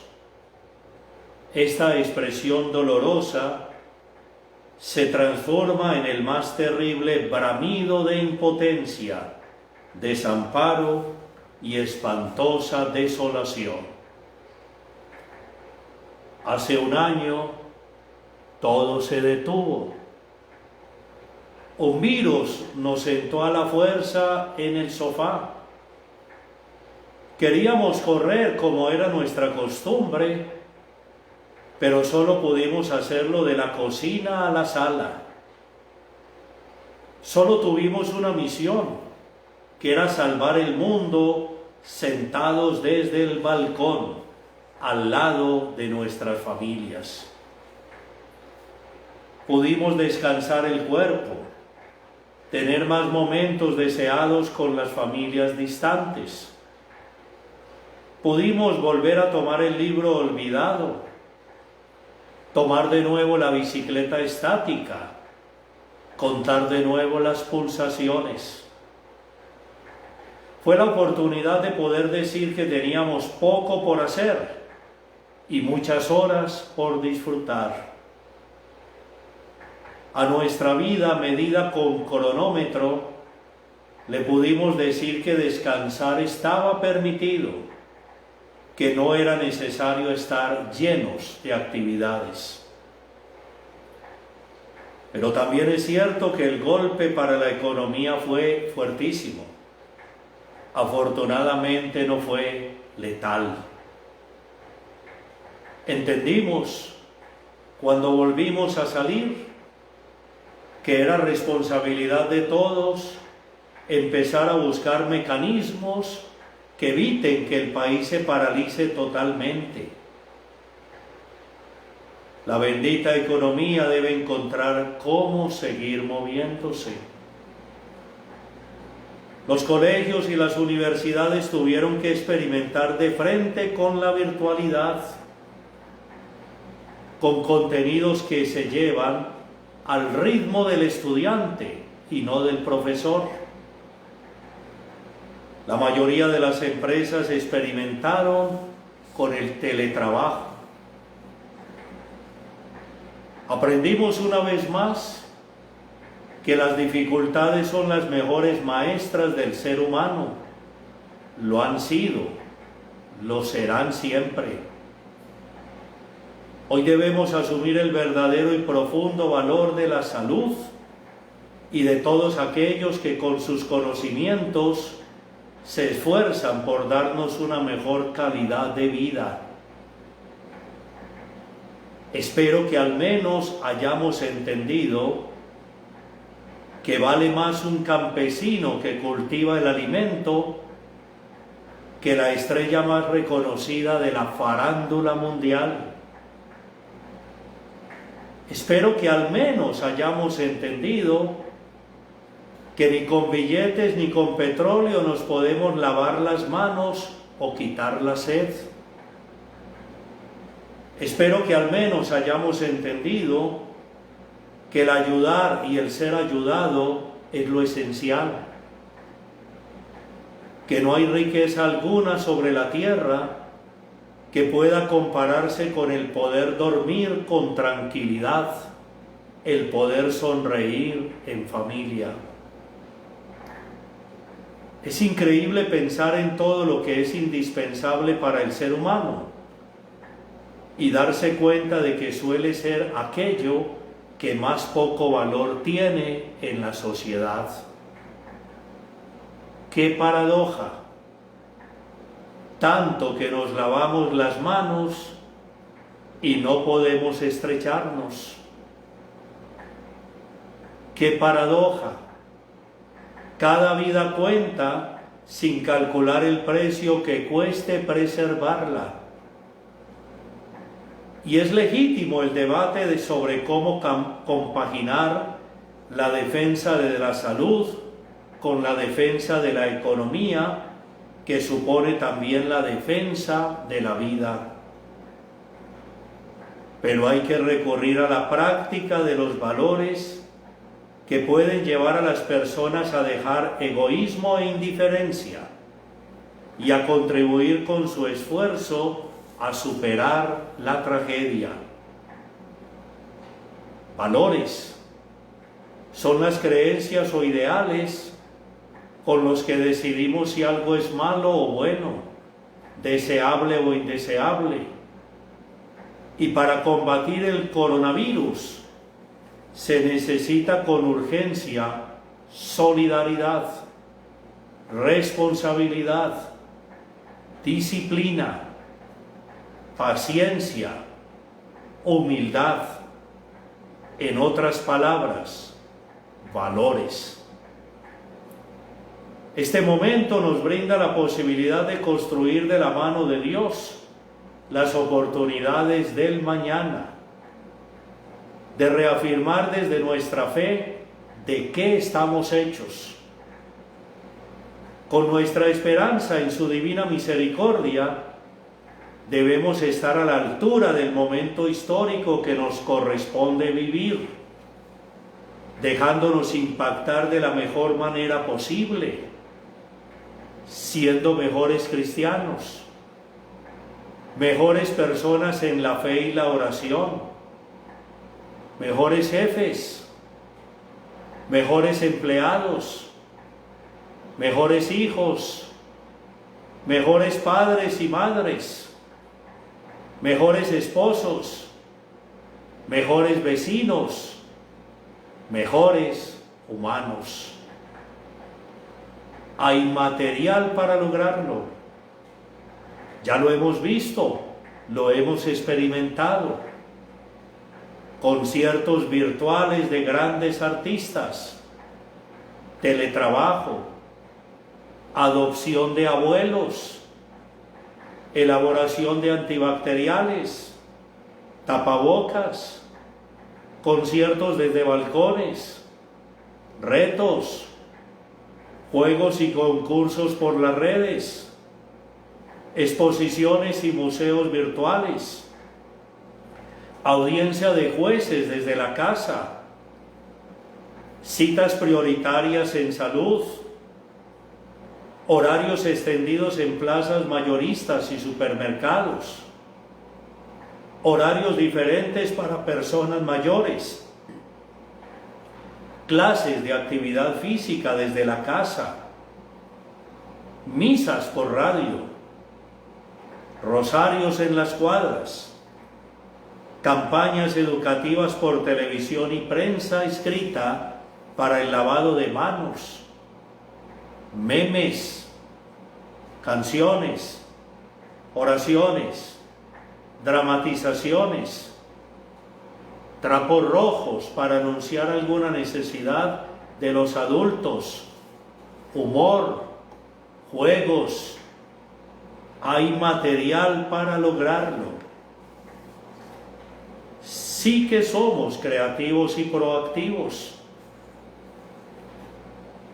esta expresión dolorosa se transforma en el más terrible bramido de impotencia, desamparo y espantosa desolación. Hace un año todo se detuvo. Un virus nos sentó a la fuerza en el sofá. Queríamos correr como era nuestra costumbre, pero solo pudimos hacerlo de la cocina a la sala. Solo tuvimos una misión, que era salvar el mundo sentados desde el balcón, al lado de nuestras familias. Pudimos descansar el cuerpo, tener más momentos deseados con las familias distantes. pudimos volver a tomar el libro olvidado, tomar de nuevo la bicicleta estática, contar de nuevo las pulsaciones. Fue la oportunidad de poder decir que teníamos poco por hacer y muchas horas por disfrutar. A nuestra vida medida con cronómetro le pudimos decir que descansar estaba permitido, que no era necesario estar llenos de actividades. Pero también es cierto que el golpe para la economía fue fuertísimo. Afortunadamente no fue letal. Entendimos, cuando volvimos a salir, que era responsabilidad de todos empezar a buscar mecanismos que eviten que el país se paralice totalmente. La bendita economía debe encontrar cómo seguir moviéndose. Los colegios y las universidades tuvieron que experimentar de frente con la virtualidad, con contenidos que se llevan al ritmo del estudiante y no del profesor. La mayoría de las empresas experimentaron con el teletrabajo. Aprendimos una vez más que las dificultades son las mejores maestras del ser humano. Lo han sido, lo serán siempre. Hoy debemos asumir el verdadero y profundo valor de la salud y de todos aquellos que con sus conocimientos se esfuerzan por darnos una mejor calidad de vida. Espero que al menos hayamos entendido que vale más un campesino que cultiva el alimento que la estrella más reconocida de la farándula mundial. Espero que al menos hayamos entendido que ni con billetes ni con petróleo nos podemos lavar las manos o quitar la sed. Espero que al menos hayamos entendido que el ayudar y el ser ayudado es lo esencial, que no hay riqueza alguna sobre la tierra que pueda compararse con el poder dormir con tranquilidad, el poder sonreír en familia. Es increíble pensar en todo lo que es indispensable para el ser humano y darse cuenta de que suele ser aquello que más poco valor tiene en la sociedad. ¡Qué paradoja! Tanto que nos lavamos las manos y no podemos estrecharnos. ¡Qué paradoja! Cada vida cuenta sin calcular el precio que cueste preservarla. Y es legítimo el debate sobre cómo compaginar la defensa de la salud con la defensa de la economía, que supone también la defensa de la vida. Pero hay que recurrir a la práctica de los valores que pueden llevar a las personas a dejar egoísmo e indiferencia y a contribuir con su esfuerzo a superar la tragedia. Valores son las creencias o ideales con los que decidimos si algo es malo o bueno, deseable o indeseable. Y para combatir el coronavirus se necesita con urgencia solidaridad, responsabilidad, disciplina, paciencia, humildad, en otras palabras, valores. Este momento nos brinda la posibilidad de construir de la mano de Dios las oportunidades del mañana, de reafirmar desde nuestra fe de qué estamos hechos. Con nuestra esperanza en su divina misericordia, debemos estar a la altura del momento histórico que nos corresponde vivir, dejándonos impactar de la mejor manera posible, siendo mejores cristianos, mejores personas en la fe y la oración, mejores jefes, mejores empleados, mejores hijos, mejores padres y madres, mejores esposos, mejores vecinos, mejores humanos. Hay material para lograrlo. Ya lo hemos visto, lo hemos experimentado. Conciertos virtuales de grandes artistas, teletrabajo, adopción de abuelos, elaboración de antibacteriales, tapabocas, conciertos desde balcones, retos, juegos y concursos por las redes, exposiciones y museos virtuales, audiencia de jueces desde la casa, citas prioritarias en salud, horarios extendidos en plazas mayoristas y supermercados, horarios diferentes para personas mayores, clases de actividad física desde la casa, misas por radio, rosarios en las cuadras, campañas educativas por televisión y prensa escrita para el lavado de manos, memes, canciones, oraciones, dramatizaciones, trapos rojos para anunciar alguna necesidad de los adultos, humor, juegos. Hay material para lograrlo. Sí que somos creativos y proactivos.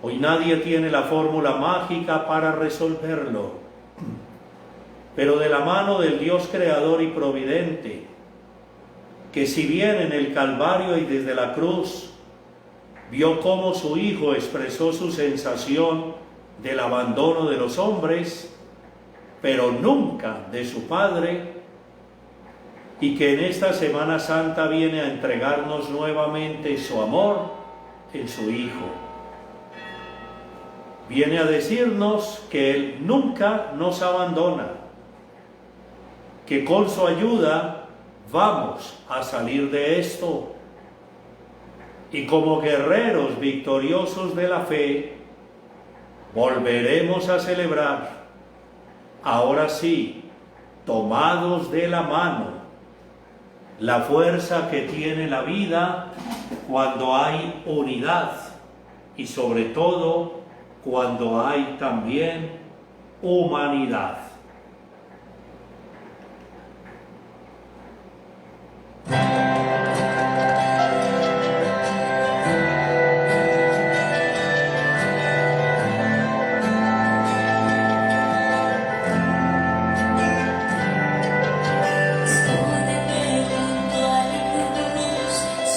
Hoy nadie tiene la fórmula mágica para resolverlo, pero de la mano del Dios creador y providente, que si bien en el Calvario y desde la cruz vio cómo su Hijo expresó su sensación del abandono de los hombres, pero nunca de su Padre, y que en esta Semana Santa viene a entregarnos nuevamente su amor en su Hijo. Viene a decirnos que Él nunca nos abandona, que con su ayuda vamos a salir de esto, y como guerreros victoriosos de la fe, volveremos a celebrar, ahora sí, tomados de la mano, la fuerza que tiene la vida cuando hay unidad y sobre todo cuando hay también humanidad.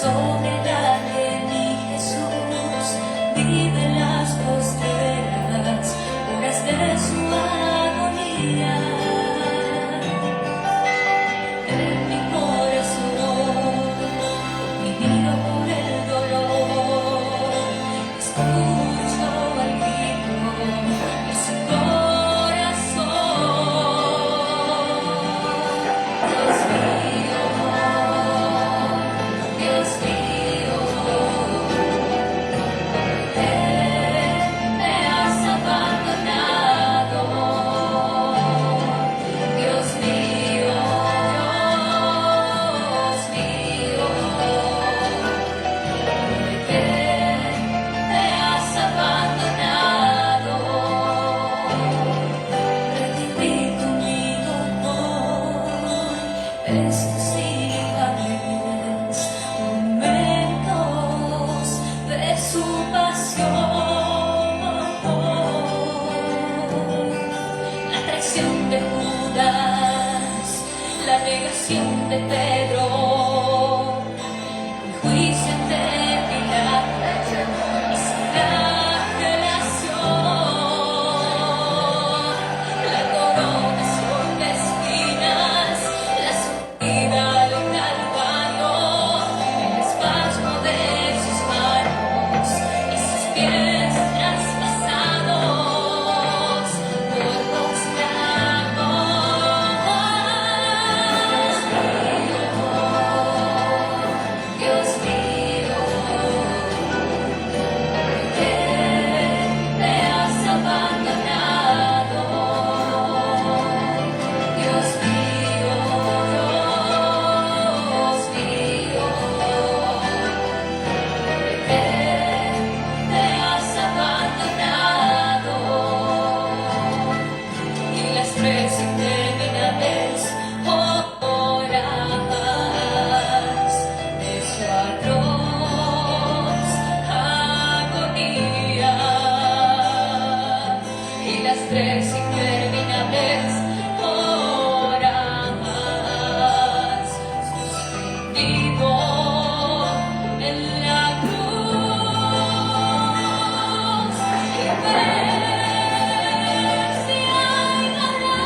Sobre la que mi Jesús vive en las postreras horas de su agonía. En mi corazón, oprimido por el dolor, escucho el grito de su corazón. Dios mío, ¿por qué me has abandonado? Dios mío, ¿por qué me has abandonado? Recibí conmigo hoy estos invaluables momentos de su pasión. La traición de Judas negación de Pedro, el juicio de Pilato y sin flagelación, la coronación de espinas, la subida al Calvario, el espasmo de sus manos y sus pies traspasados por los clavos. Dios mío, ¿por qué me has abandonado? Dios mío, ¿por qué me has abandonado? Y las tres interminables horas de su atroz agonía, y las tres interminables horas suspendido en la cruz, y ver si hay valor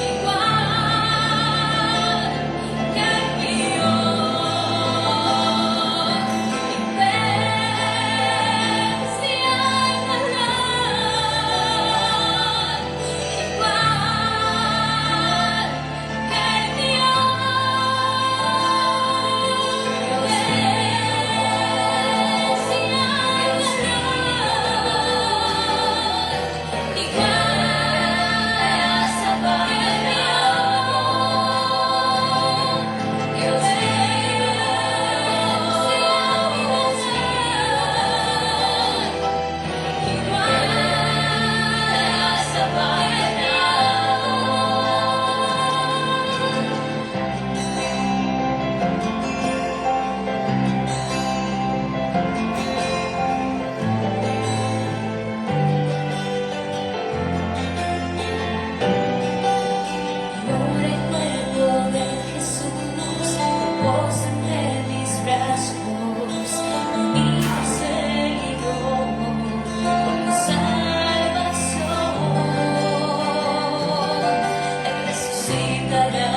igual que el mío, y ver si hay valor igual que el mío. Ahora el cuerpo de Jesús reposa entre mis brazos, mi perseguidor con tu salvación. Él resucitará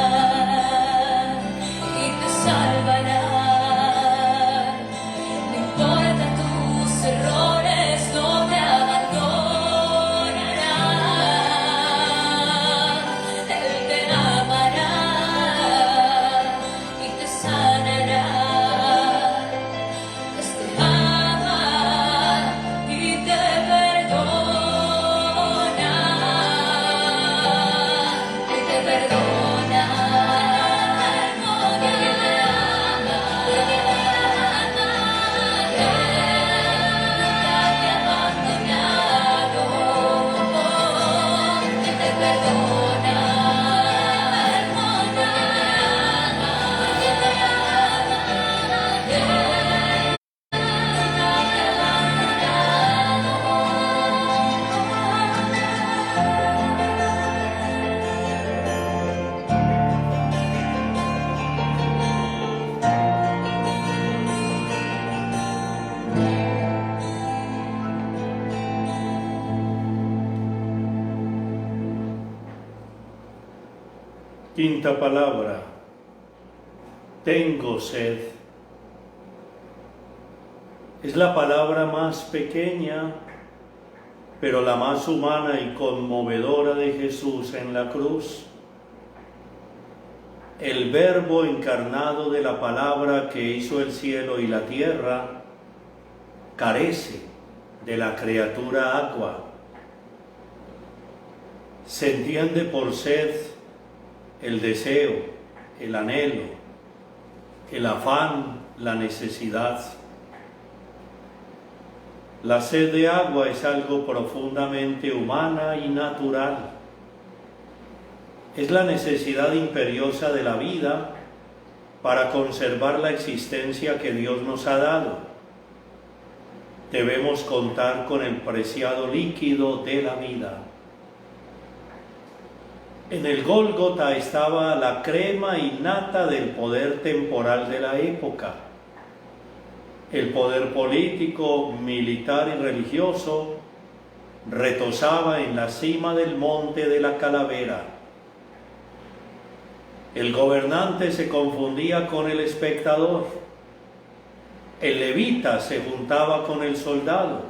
y te salvará. No importa tus errores, no te abandonará. Él te amará y te sanará. Dios te ama y te perdona. Y te perdona. Porque te ama. Porque te ama. Nunca te ha abandonado. Y te perdona. Porque te ama. Porque te ama. Quinta palabra, tengo sed. Es la palabra más pequeña, pero la más humana y conmovedora de Jesús en la cruz. El Verbo encarnado de la palabra que hizo el cielo y la tierra, carece de la criatura agua. Se entiende por sed el deseo, el anhelo, el afán, la necesidad. La sed de agua es algo profundamente humana y natural. Es la necesidad imperiosa de la vida para conservar la existencia que Dios nos ha dado. Debemos contar con el preciado líquido de la vida. En el Gólgota estaba la crema innata del poder temporal de la época. El poder político, militar y religioso retosaba en la cima del monte de la calavera. El gobernante se confundía con el espectador. El levita se juntaba con el soldado.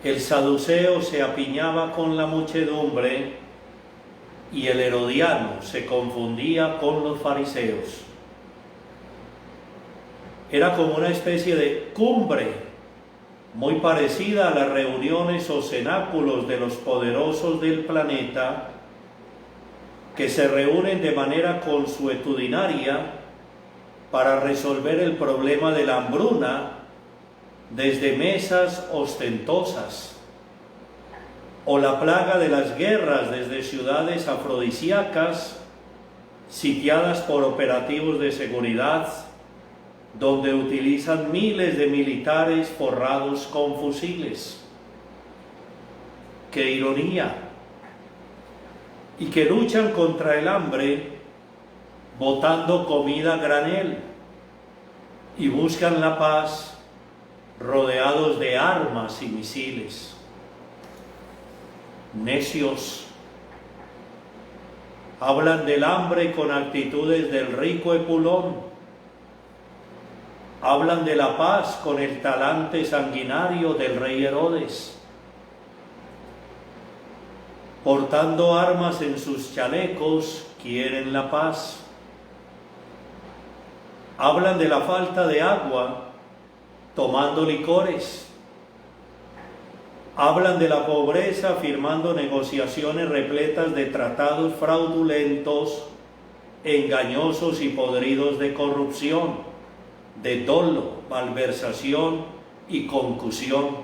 El saduceo se apiñaba con la muchedumbre y el herodiano se confundía con los fariseos. Era como una especie de cumbre, muy parecida a las reuniones o cenáculos de los poderosos del planeta, que se reúnen de manera consuetudinaria para resolver el problema de la hambruna desde mesas ostentosas, o la plaga de las guerras desde ciudades afrodisíacas sitiadas por operativos de seguridad, donde utilizan miles de militares forrados con fusiles. ¡Qué ironía! Y que luchan contra el hambre botando comida a granel y buscan la paz rodeados de armas y misiles. Necios. Hablan del hambre con actitudes del rico Epulón. Hablan de la paz con el talante sanguinario del rey Herodes. Portando armas en sus chalecos, quieren la paz. Hablan de la falta de agua, tomando licores. Hablan de la pobreza, firmando negociaciones repletas de tratados fraudulentos, engañosos y podridos de corrupción, de dolo, malversación y concusión.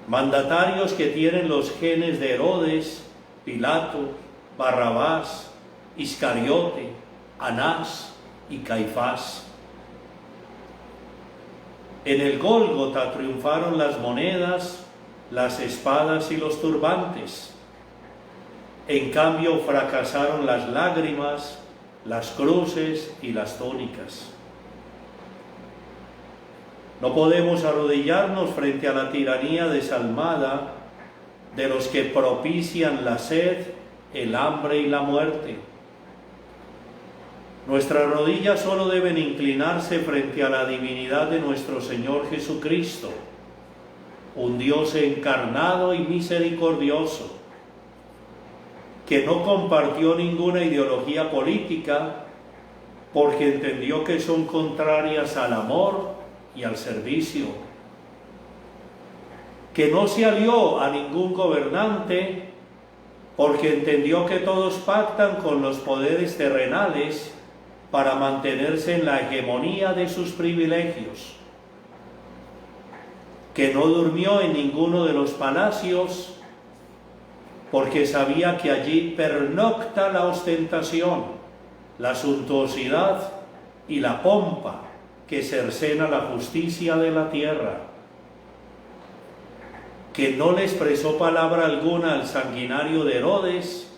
Mandatarios que tienen los genes de Herodes, Pilato, Barrabás, Iscariote, Anás y Caifás. En el Gólgota triunfaron las monedas, las espadas y los turbantes. En cambio fracasaron las lágrimas, las cruces y las túnicas. No podemos arrodillarnos frente a la tiranía desalmada de los que propician la sed, el hambre y la muerte. Nuestras rodillas solo deben inclinarse frente a la divinidad de nuestro Señor Jesucristo, un Dios encarnado y misericordioso, que no compartió ninguna ideología política porque entendió que son contrarias al amor y al servicio, que no se alió a ningún gobernante porque entendió que todos pactan con los poderes terrenales para mantenerse en la hegemonía de sus privilegios, que no durmió en ninguno de los palacios porque sabía que allí pernocta la ostentación, la suntuosidad y la pompa que cercena la justicia de la tierra, que no le expresó palabra alguna al sanguinario de Herodes,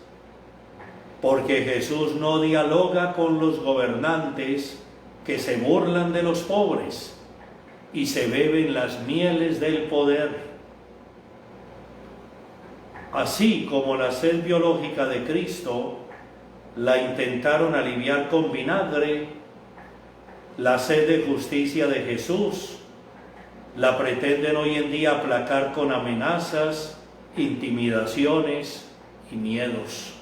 porque Jesús no dialoga con los gobernantes que se burlan de los pobres y se beben las mieles del poder. Así como la sed biológica de Cristo la intentaron aliviar con vinagre, la sed de justicia de Jesús la pretenden hoy en día aplacar con amenazas, intimidaciones y miedos.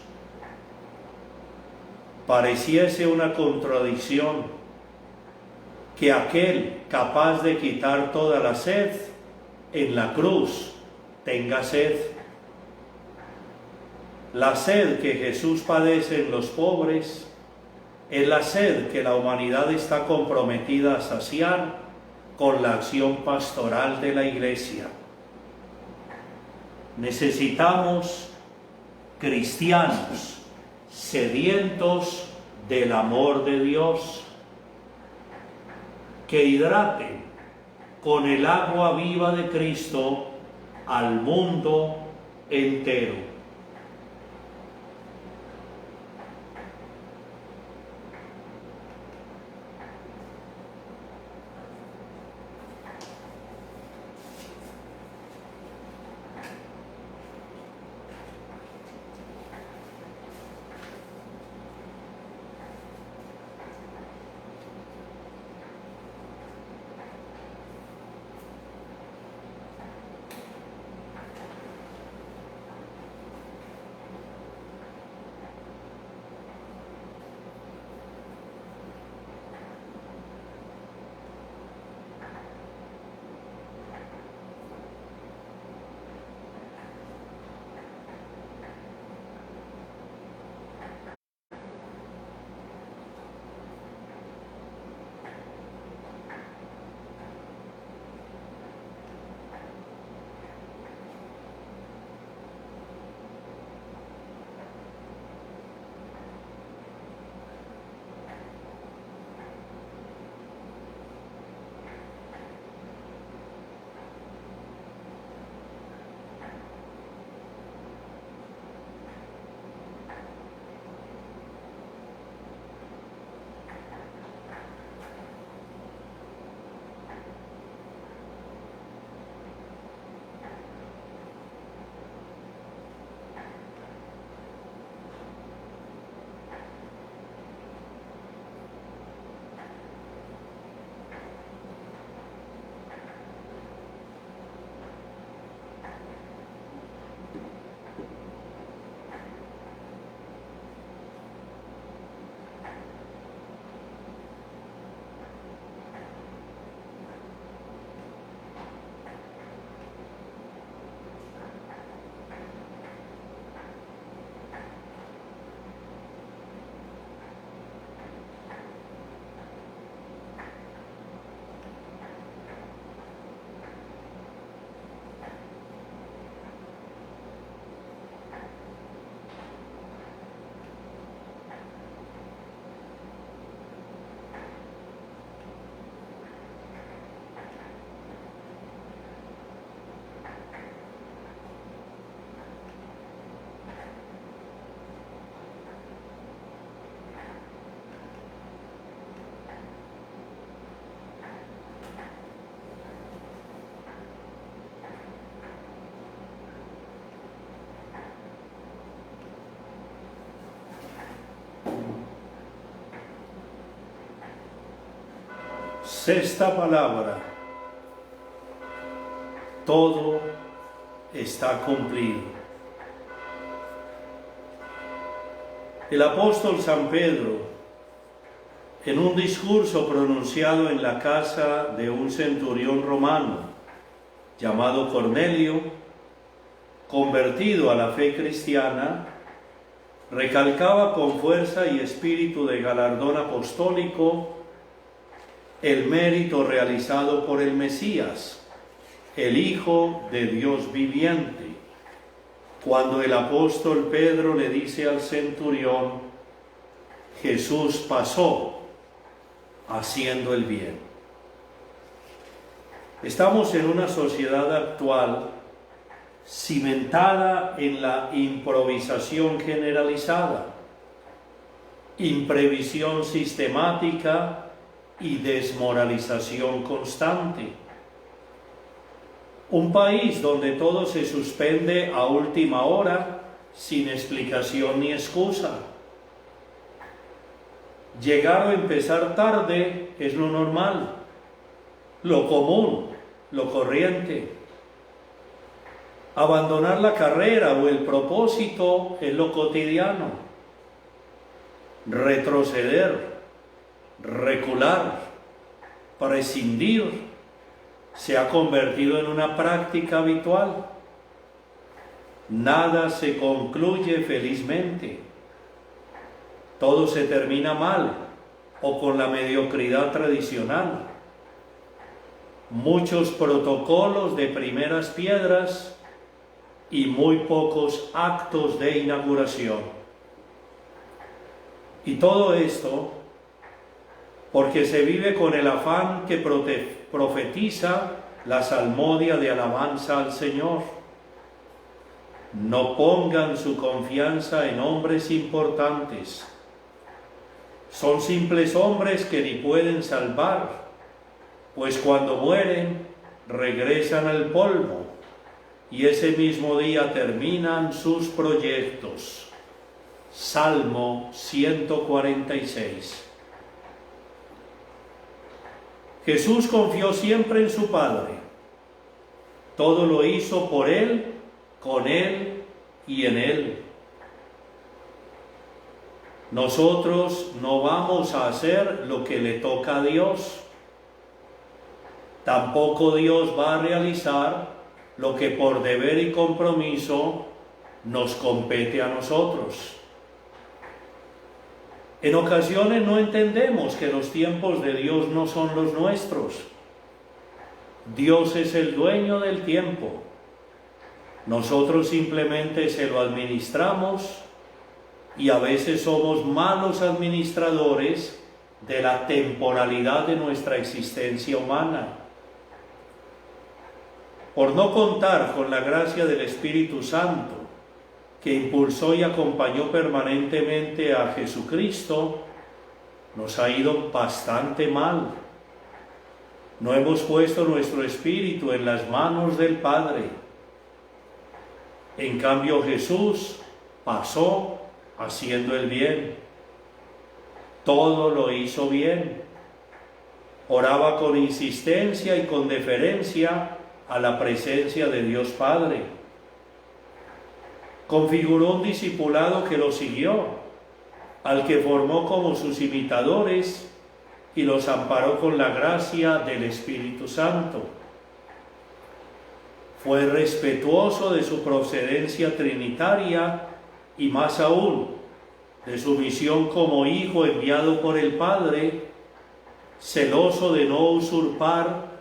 Pareciese una contradicción que aquel capaz de quitar toda la sed en la cruz tenga sed. La sed que Jesús padece en los pobres es la sed que la humanidad está comprometida a saciar con la acción pastoral de la Iglesia. Necesitamos cristianos sedientos del amor de Dios, que hidraten con el agua viva de Cristo al mundo entero. Sexta palabra. Todo está cumplido. El apóstol San Pedro, en un discurso pronunciado en la casa de un centurión romano llamado Cornelio, convertido a la fe cristiana, recalcaba con fuerza y espíritu de galardón apostólico el mérito realizado por el Mesías, el Hijo de Dios viviente, cuando el apóstol Pedro le dice al centurión: Jesús pasó haciendo el bien. Estamos en una sociedad actual cimentada en la improvisación generalizada, imprevisión sistemática y desmoralización constante. Un país donde todo se suspende a última hora sin explicación ni excusa. Llegar o empezar tarde es lo normal, lo común, lo corriente. Abandonar la carrera o el propósito es lo cotidiano. Retroceder, recular, prescindir se ha convertido en una práctica habitual. Nada se concluye felizmente. Todo se termina mal o con la mediocridad tradicional. Muchos protocolos de primeras piedras y muy pocos actos de inauguración. Y todo esto porque se vive con el afán que profetiza la salmodia de alabanza al Señor. No pongan su confianza en hombres importantes. Son simples hombres que ni pueden salvar, pues cuando mueren regresan al polvo y ese mismo día terminan sus proyectos. Salmo 146. Jesús confió siempre en su Padre. Todo lo hizo por Él, con Él y en Él. Nosotros no vamos a hacer lo que le toca a Dios. Tampoco Dios va a realizar lo que por deber y compromiso nos compete a nosotros. En ocasiones no entendemos que los tiempos de Dios no son los nuestros. Dios es el dueño del tiempo. Nosotros simplemente se lo administramos y a veces somos malos administradores de la temporalidad de nuestra existencia humana. Por no contar con la gracia del Espíritu Santo, que impulsó y acompañó permanentemente a Jesucristo, nos ha ido bastante mal. No hemos puesto nuestro espíritu en las manos del Padre. En cambio, Jesús pasó haciendo el bien. Todo lo hizo bien. Oraba con insistencia y con deferencia a la presencia de Dios Padre. Configuró un discipulado que lo siguió, al que formó como sus imitadores y los amparó con la gracia del Espíritu Santo. Fue respetuoso de su procedencia trinitaria y más aún de su misión como hijo enviado por el Padre, celoso de no usurpar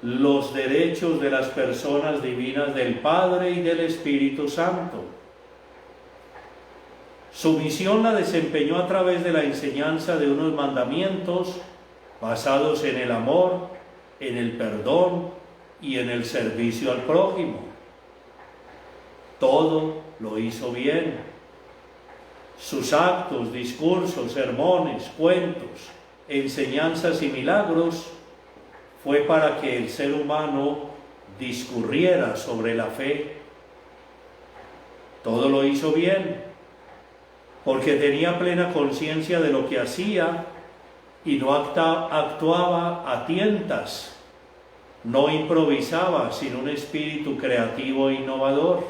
los derechos de las personas divinas del Padre y del Espíritu Santo. Su misión la desempeñó a través de la enseñanza de unos mandamientos basados en el amor, en el perdón y en el servicio al prójimo. Todo lo hizo bien. Sus actos, discursos, sermones, cuentos, enseñanzas y milagros fue para que el ser humano discurriera sobre la fe. Todo lo hizo bien, porque tenía plena conciencia de lo que hacía y no actuaba a tientas, no improvisaba sin un espíritu creativo e innovador.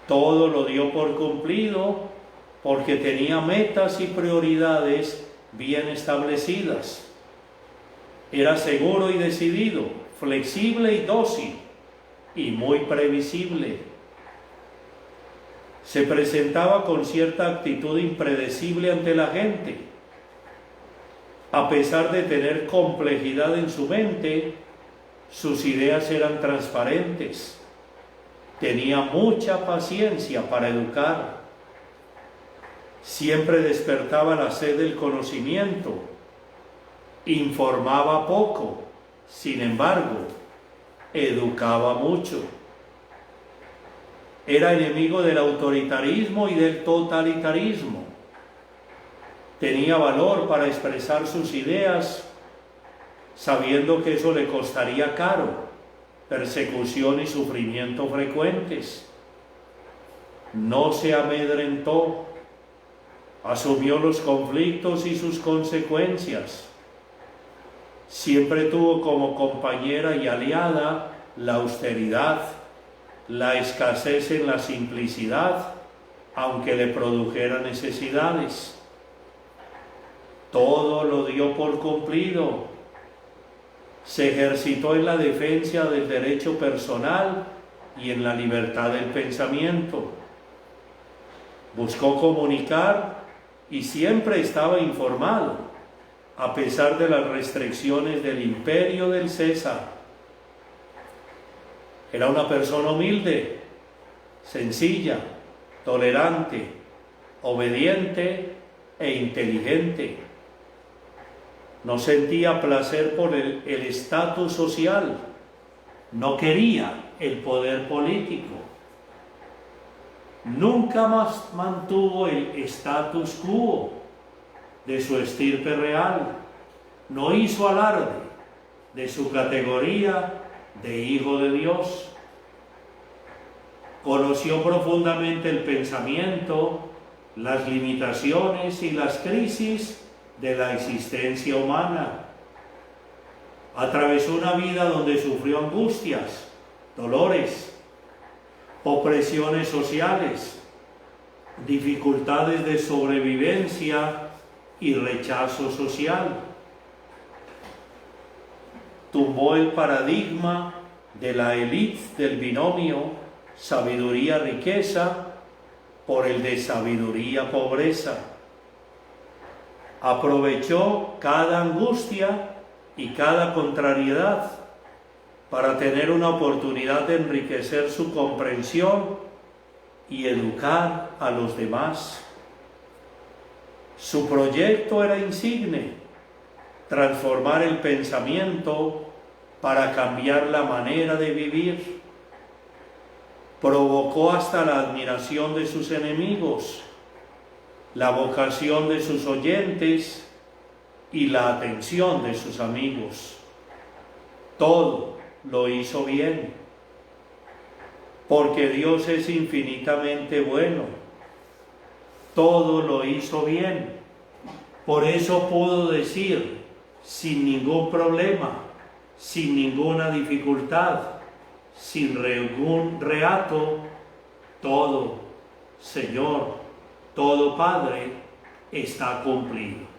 Todo lo dio por cumplido porque tenía metas y prioridades bien establecidas. Era seguro y decidido, flexible y dócil, y muy previsible. Se presentaba con cierta actitud impredecible ante la gente. A pesar de tener complejidad en su mente, sus ideas eran transparentes. Tenía mucha paciencia para educar. Siempre despertaba la sed del conocimiento. Informaba poco, sin embargo, educaba mucho. Era enemigo del autoritarismo y del totalitarismo. Tenía valor para expresar sus ideas, sabiendo que eso le costaría caro, persecución y sufrimiento frecuentes. No se amedrentó, asumió los conflictos y sus consecuencias. Siempre tuvo como compañera y aliada la austeridad, la escasez en la simplicidad, aunque le produjera necesidades. Todo lo dio por cumplido. Se ejercitó en la defensa del derecho personal y en la libertad del pensamiento. Buscó comunicar y siempre estaba informado, a pesar de las restricciones del imperio del César. Era una persona humilde, sencilla, tolerante, obediente e inteligente. No sentía placer por el estatus social, no quería el poder político. Nunca más mantuvo el status quo de su estirpe real, no hizo alarde de su categoría de hijo de Dios. Conoció profundamente el pensamiento, las limitaciones y las crisis de la existencia humana. Atravesó una vida donde sufrió angustias, dolores, opresiones sociales, dificultades de sobrevivencia y rechazo social. Tumbó el paradigma de la élite del binomio sabiduría-riqueza por el de sabiduría-pobreza. Aprovechó cada angustia y cada contrariedad para tener una oportunidad de enriquecer su comprensión y educar a los demás. Su proyecto era insigne: transformar el pensamiento para cambiar la manera de vivir. Provocó hasta la admiración de sus enemigos, la vocación de sus oyentes y la atención de sus amigos. Todo lo hizo bien, porque Dios es infinitamente bueno. Todo lo hizo bien. Por eso pudo decir, sin ningún problema, sin ninguna dificultad, sin ningún reato: todo, Señor, todo Padre, está cumplido.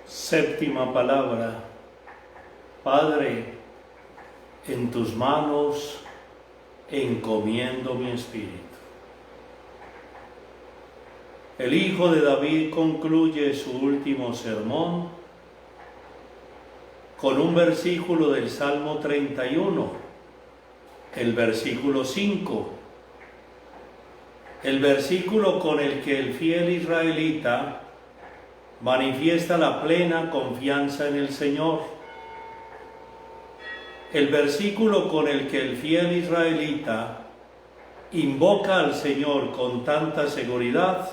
Séptima palabra. Padre, en tus manos encomiendo mi espíritu. El Hijo de David concluye su último sermón con un versículo del Salmo 31, el versículo 5, el versículo con el que el fiel israelita manifiesta la plena confianza en el Señor, el versículo con el que el fiel israelita invoca al Señor con tanta seguridad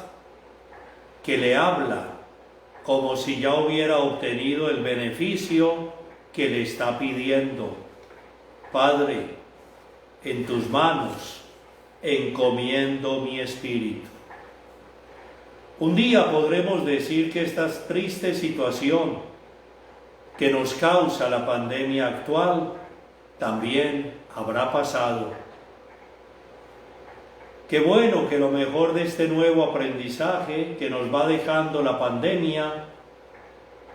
que le habla como si ya hubiera obtenido el beneficio que le está pidiendo. Padre, en tus manos encomiendo mi espíritu. Un día podremos decir que esta triste situación que nos causa la pandemia actual también habrá pasado. Qué bueno que lo mejor de este nuevo aprendizaje que nos va dejando la pandemia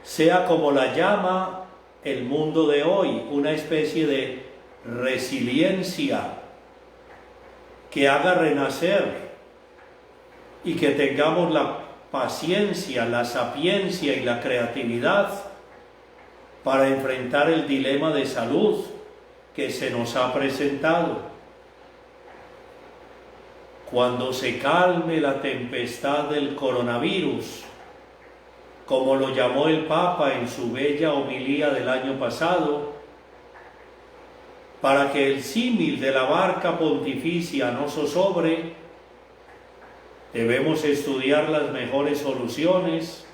sea, como la llama el mundo de hoy, una especie de resiliencia que haga renacer y que tengamos la paciencia, la sapiencia y la creatividad para enfrentar el dilema de salud que se nos ha presentado. Cuando se calme la tempestad del coronavirus, como lo llamó el Papa en su bella homilía del año pasado, para que el símil de la barca pontificia no zozobre, debemos estudiar las mejores soluciones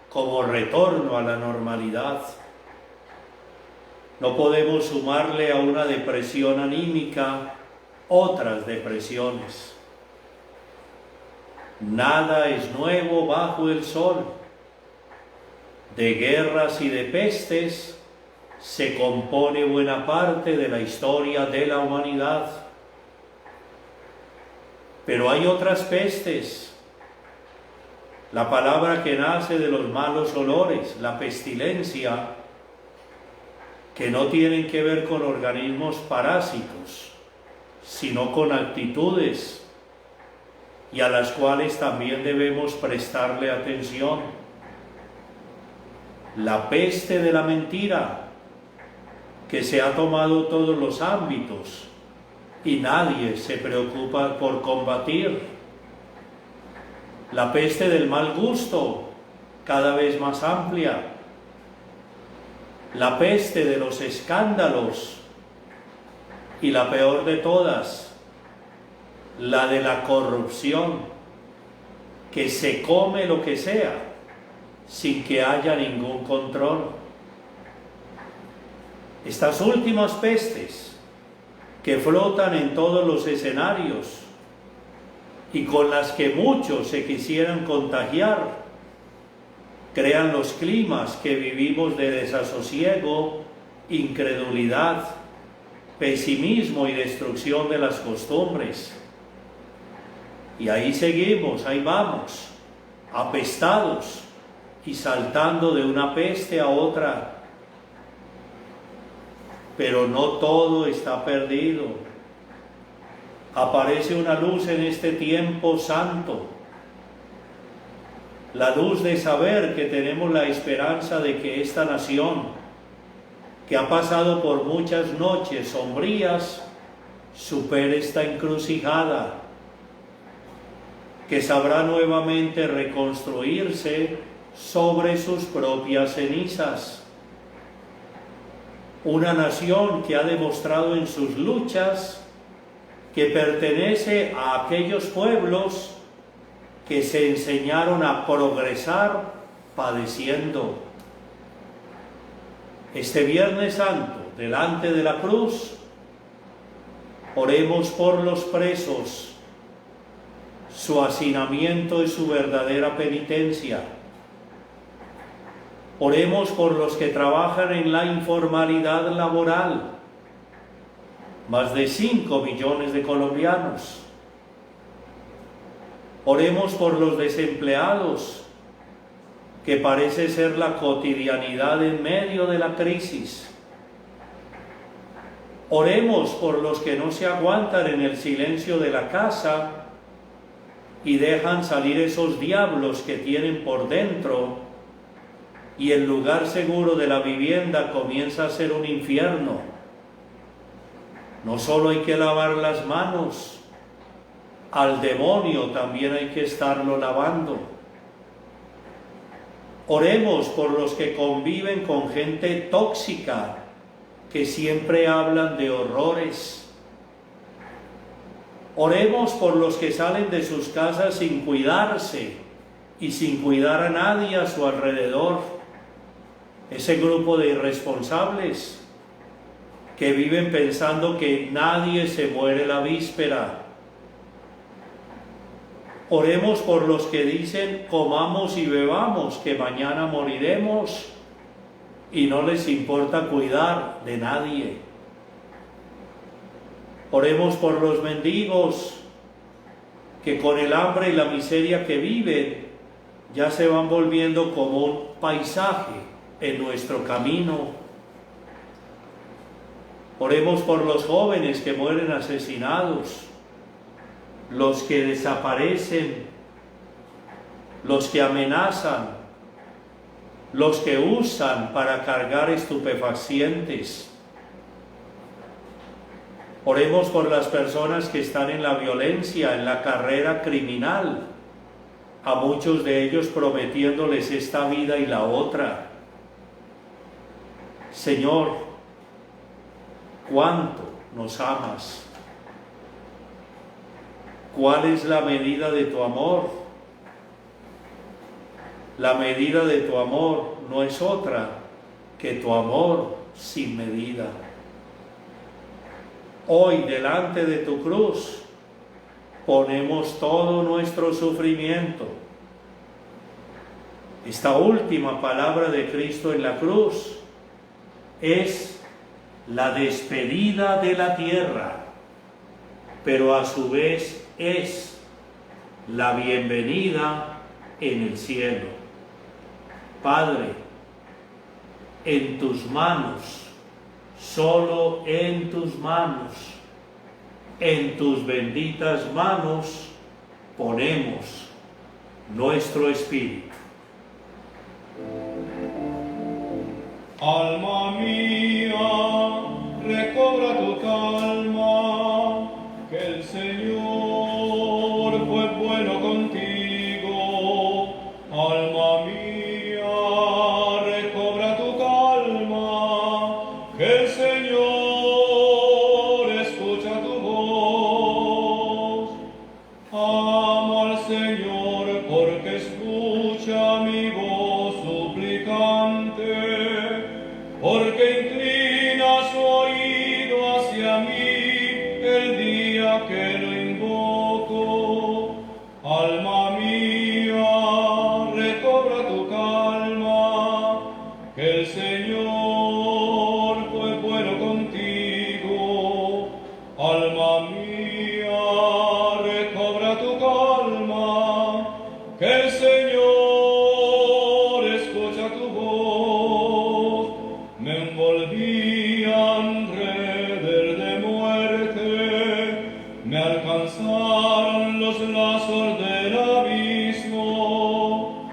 como retorno a la normalidad. No podemos sumarle a una depresión anímica otras depresiones. Nada es nuevo bajo el sol. De guerras y de pestes se compone buena parte de la historia de la humanidad. Pero hay otras pestes. La palabra que nace de los malos olores, la pestilencia, que no tienen que ver con organismos parásitos, sino con actitudes, y a las cuales también debemos prestarle atención. La peste de la mentira, que se ha tomado todos los ámbitos y nadie se preocupa por combatir. La peste del mal gusto, cada vez más amplia. La peste de los escándalos y la peor de todas, la de la corrupción, que se come lo que sea sin que haya ningún control. Estas últimas pestes que flotan en todos los escenarios y con las que muchos se quisieran contagiar, crean los climas que vivimos de desasosiego, incredulidad, pesimismo y destrucción de las costumbres. Y ahí seguimos, ahí vamos, apestados y saltando de una peste a otra. Pero no todo está perdido. Aparece una luz en este tiempo santo, la luz de saber que tenemos la esperanza de que esta nación, que ha pasado por muchas noches sombrías, supere esta encrucijada, que sabrá nuevamente reconstruirse sobre sus propias cenizas. Una nación que ha demostrado en sus luchas que pertenece a aquellos pueblos que se enseñaron a progresar padeciendo. Este Viernes Santo, delante de la cruz, oremos por los presos, su hacinamiento y su verdadera penitencia. Oremos por los que trabajan en la informalidad laboral, más de 5 millones de colombianos. Oremos por los desempleados, que parece ser la cotidianidad en medio de la crisis. Oremos por los que no se aguantan en el silencio de la casa y dejan salir esos diablos que tienen por dentro, y el lugar seguro de la vivienda comienza a ser un infierno. No solo hay que lavar las manos, al demonio también hay que estarlo lavando. Oremos por los que conviven con gente tóxica, que siempre hablan de horrores. Oremos por los que salen de sus casas sin cuidarse y sin cuidar a nadie a su alrededor. Ese grupo de irresponsables que viven pensando que nadie se muere la víspera. Oremos por los que dicen comamos y bebamos, que mañana moriremos, y no les importa cuidar de nadie. Oremos por los mendigos que con el hambre y la miseria que viven ya se van volviendo como un paisaje en nuestro camino. Oremos por los jóvenes que mueren asesinados, los que desaparecen, los que amenazan, los que usan para cargar estupefacientes. Oremos por las personas que están en la violencia, en la carrera criminal, a muchos de ellos prometiéndoles esta vida y la otra. Señor, ¿cuánto nos amas? ¿Cuál es la medida de tu amor? La medida de tu amor no es otra que tu amor sin medida. Hoy, delante de tu cruz, ponemos todo nuestro sufrimiento. Esta última palabra de Cristo en la cruz es la despedida de la tierra, pero a su vez es la bienvenida en el cielo. Padre, en tus manos, solo en tus manos, en tus benditas manos ponemos nuestro espíritu. Alma mía, recobra tu calma, que el Señor fue bueno contigo. Alma mía, recobra tu calma, que el Señor escucha tu voz. Amo al Señor porque escucha mi voz suplicante, porque inclina su oído hacia mí el día que lo invoco. Alma mía, recobra tu calma, que el Señor fue bueno contigo. Alma mía, recobra tu calma, que el Señor escucha tu voz. Me envolvían redes de muerte, me alcanzaron los lazos del abismo,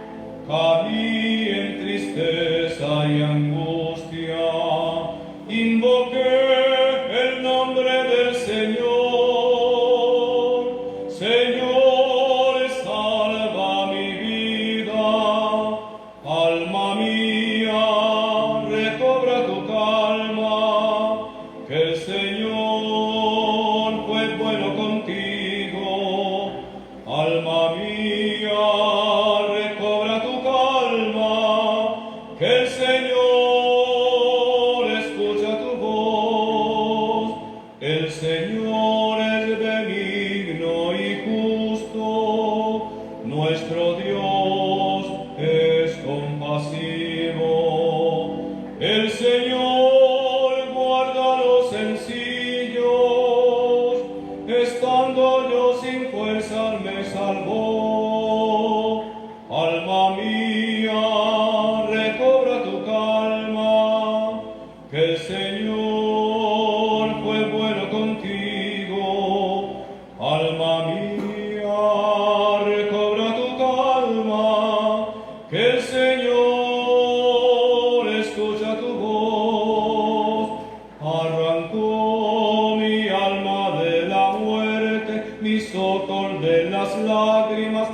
caí en tristeza y angustia, invoqué el nombre del Señor. Señor, salva mi vida. Alma mía, recobra tu calma, que el Señor fue bueno contigo. Alma mía, recobra tu calma, que el Señor escucha tu voz. El Señor es benigno y justo, nuestro Dios es compasivo. El Señor guarda a los sencillos, estando yo sin fuerzas me salvó. Alma mía,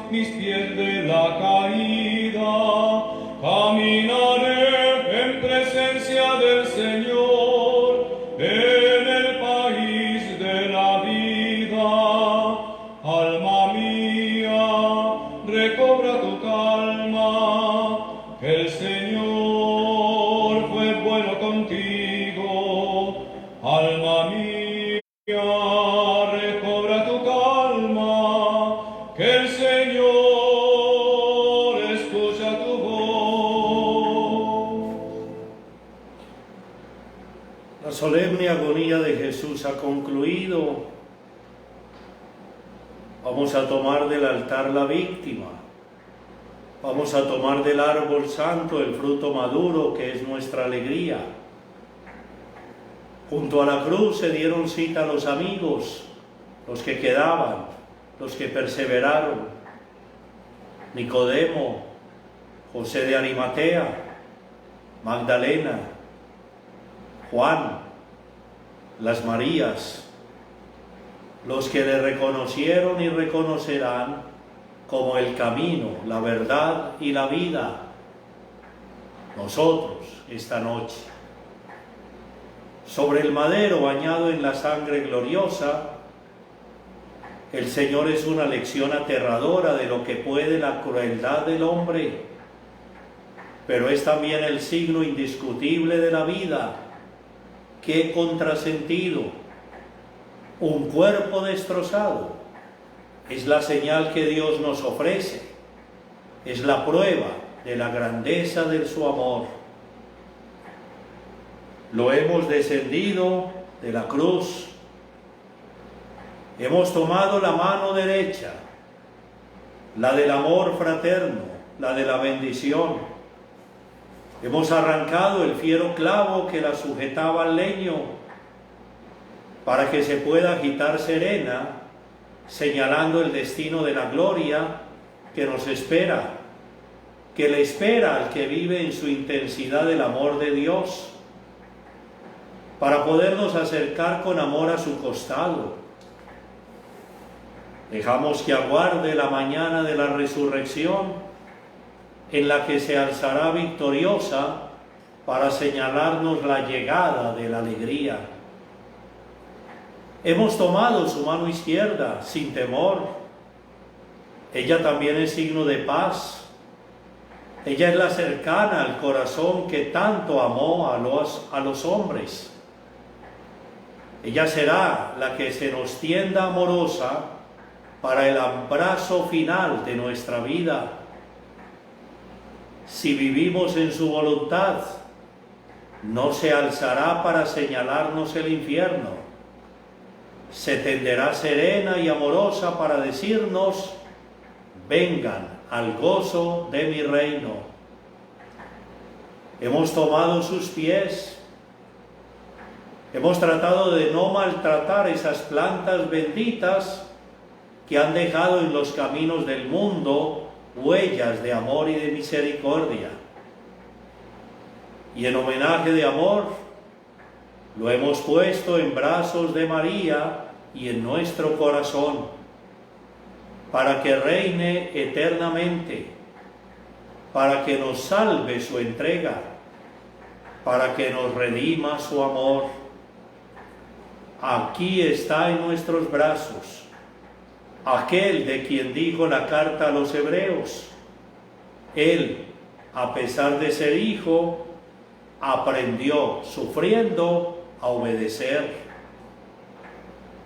mis pies de la caída. Caminaré en presencia del Señor, en el país de la vida. Alma mía, recobra tu calma, que el Señor fue bueno contigo. Alma mía, recobra tu calma, que el Señor escucha tu voz. La solemne agonía de Jesús ha concluido. Vamos a tomar del altar la víctima. Vamos a tomar del árbol santo el fruto maduro que es nuestra alegría. Junto a la cruz se dieron cita los amigos, los que quedaban, los que perseveraron. Nicodemo, José de Arimatea, Magdalena, Juan, las Marías, los que le reconocieron y reconocerán como el camino, la verdad y la vida. Nosotros, esta noche, sobre el madero bañado en la sangre gloriosa, el Señor es una lección aterradora de lo que puede la crueldad del hombre, pero es también el signo indiscutible de la vida. ¡Qué contrasentido! Un cuerpo destrozado es la señal que Dios nos ofrece, es la prueba de la grandeza de su amor. Lo hemos descendido de la cruz, hemos tomado la mano derecha, la del amor fraterno, la de la bendición. Hemos arrancado el fiero clavo que la sujetaba al leño, para que se pueda agitar serena, señalando el destino de la gloria que nos espera, que le espera al que vive en su intensidad el amor de Dios, para podernos acercar con amor a su costado. Dejamos que aguarde la mañana de la resurrección, en la que se alzará victoriosa para señalarnos la llegada de la alegría. Hemos tomado su mano izquierda sin temor. Ella también es signo de paz. Ella es la cercana al corazón que tanto amó a los hombres. Ella será la que se nos tienda amorosa para el abrazo final de nuestra vida. Si vivimos en su voluntad, no se alzará para señalarnos el infierno. Se tenderá serena y amorosa para decirnos: vengan al gozo de mi reino. Hemos tomado sus pies. Hemos tratado de no maltratar esas plantas benditas que han dejado en los caminos del mundo huellas de amor y de misericordia. Y en homenaje de amor, lo hemos puesto en brazos de María y en nuestro corazón, para que reine eternamente, para que nos salve su entrega, para que nos redima su amor. Aquí está en nuestros brazos aquel de quien dijo la carta a los hebreos: Él, a pesar de ser hijo, aprendió sufriendo a obedecer,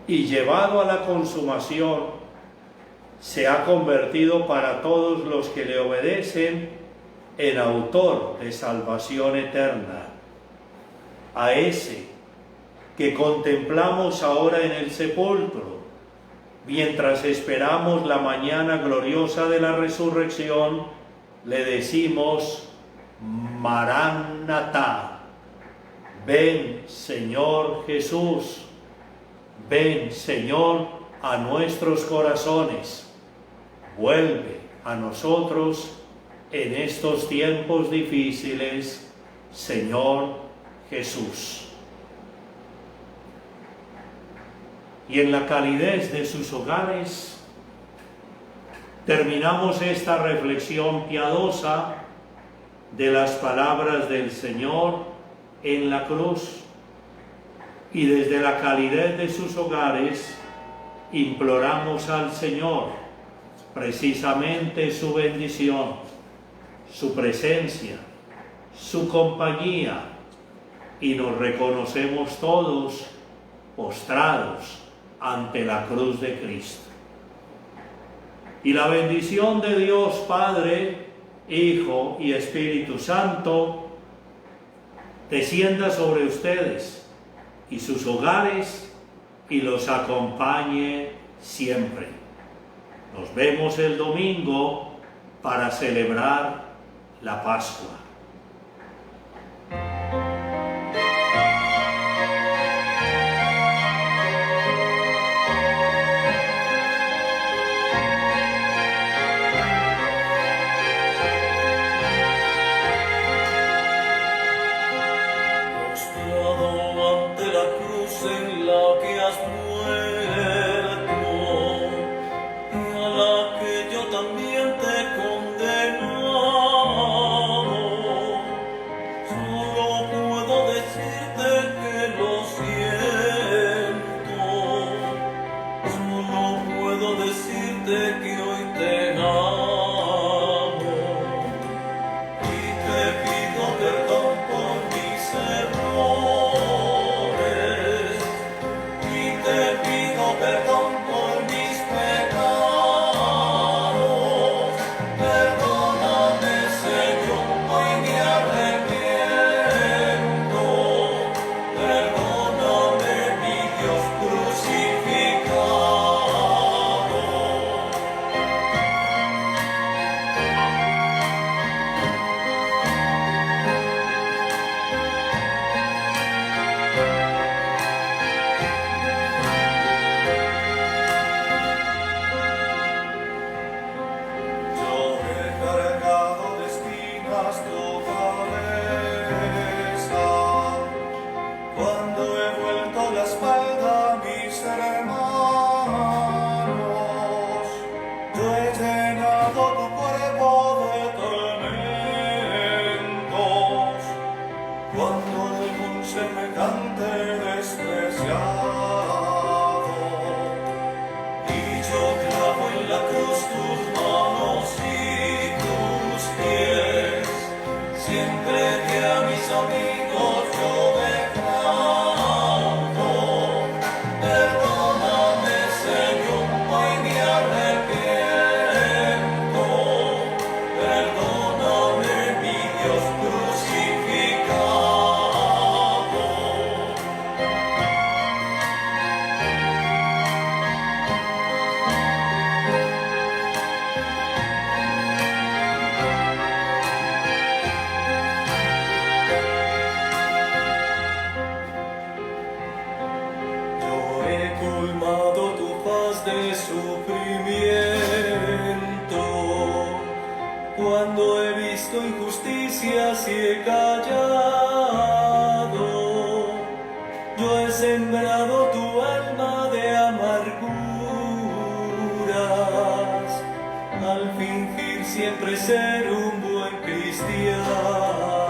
y llevado a la consumación, se ha convertido para todos los que le obedecen en autor de salvación eterna. A ese que contemplamos ahora en el sepulcro, mientras esperamos la mañana gloriosa de la resurrección, le decimos: Maranatá. Ven, Señor Jesús. Ven, Señor, a nuestros corazones. Vuelve a nosotros en estos tiempos difíciles, Señor Jesús. Y en la calidez de sus hogares, terminamos esta reflexión piadosa de las palabras del Señor en la cruz y desde la calidez de sus hogares imploramos al Señor precisamente su bendición, su presencia, su compañía, y nos reconocemos todos postrados ante la cruz de Cristo. Y la bendición de Dios Padre, Hijo y Espíritu Santo descienda sobre ustedes y sus hogares y los acompañe siempre. Nos vemos el domingo para celebrar la Pascua. Cuando he visto injusticias y he callado, yo he sembrado tu alma de amarguras, al fingir siempre ser un buen cristiano.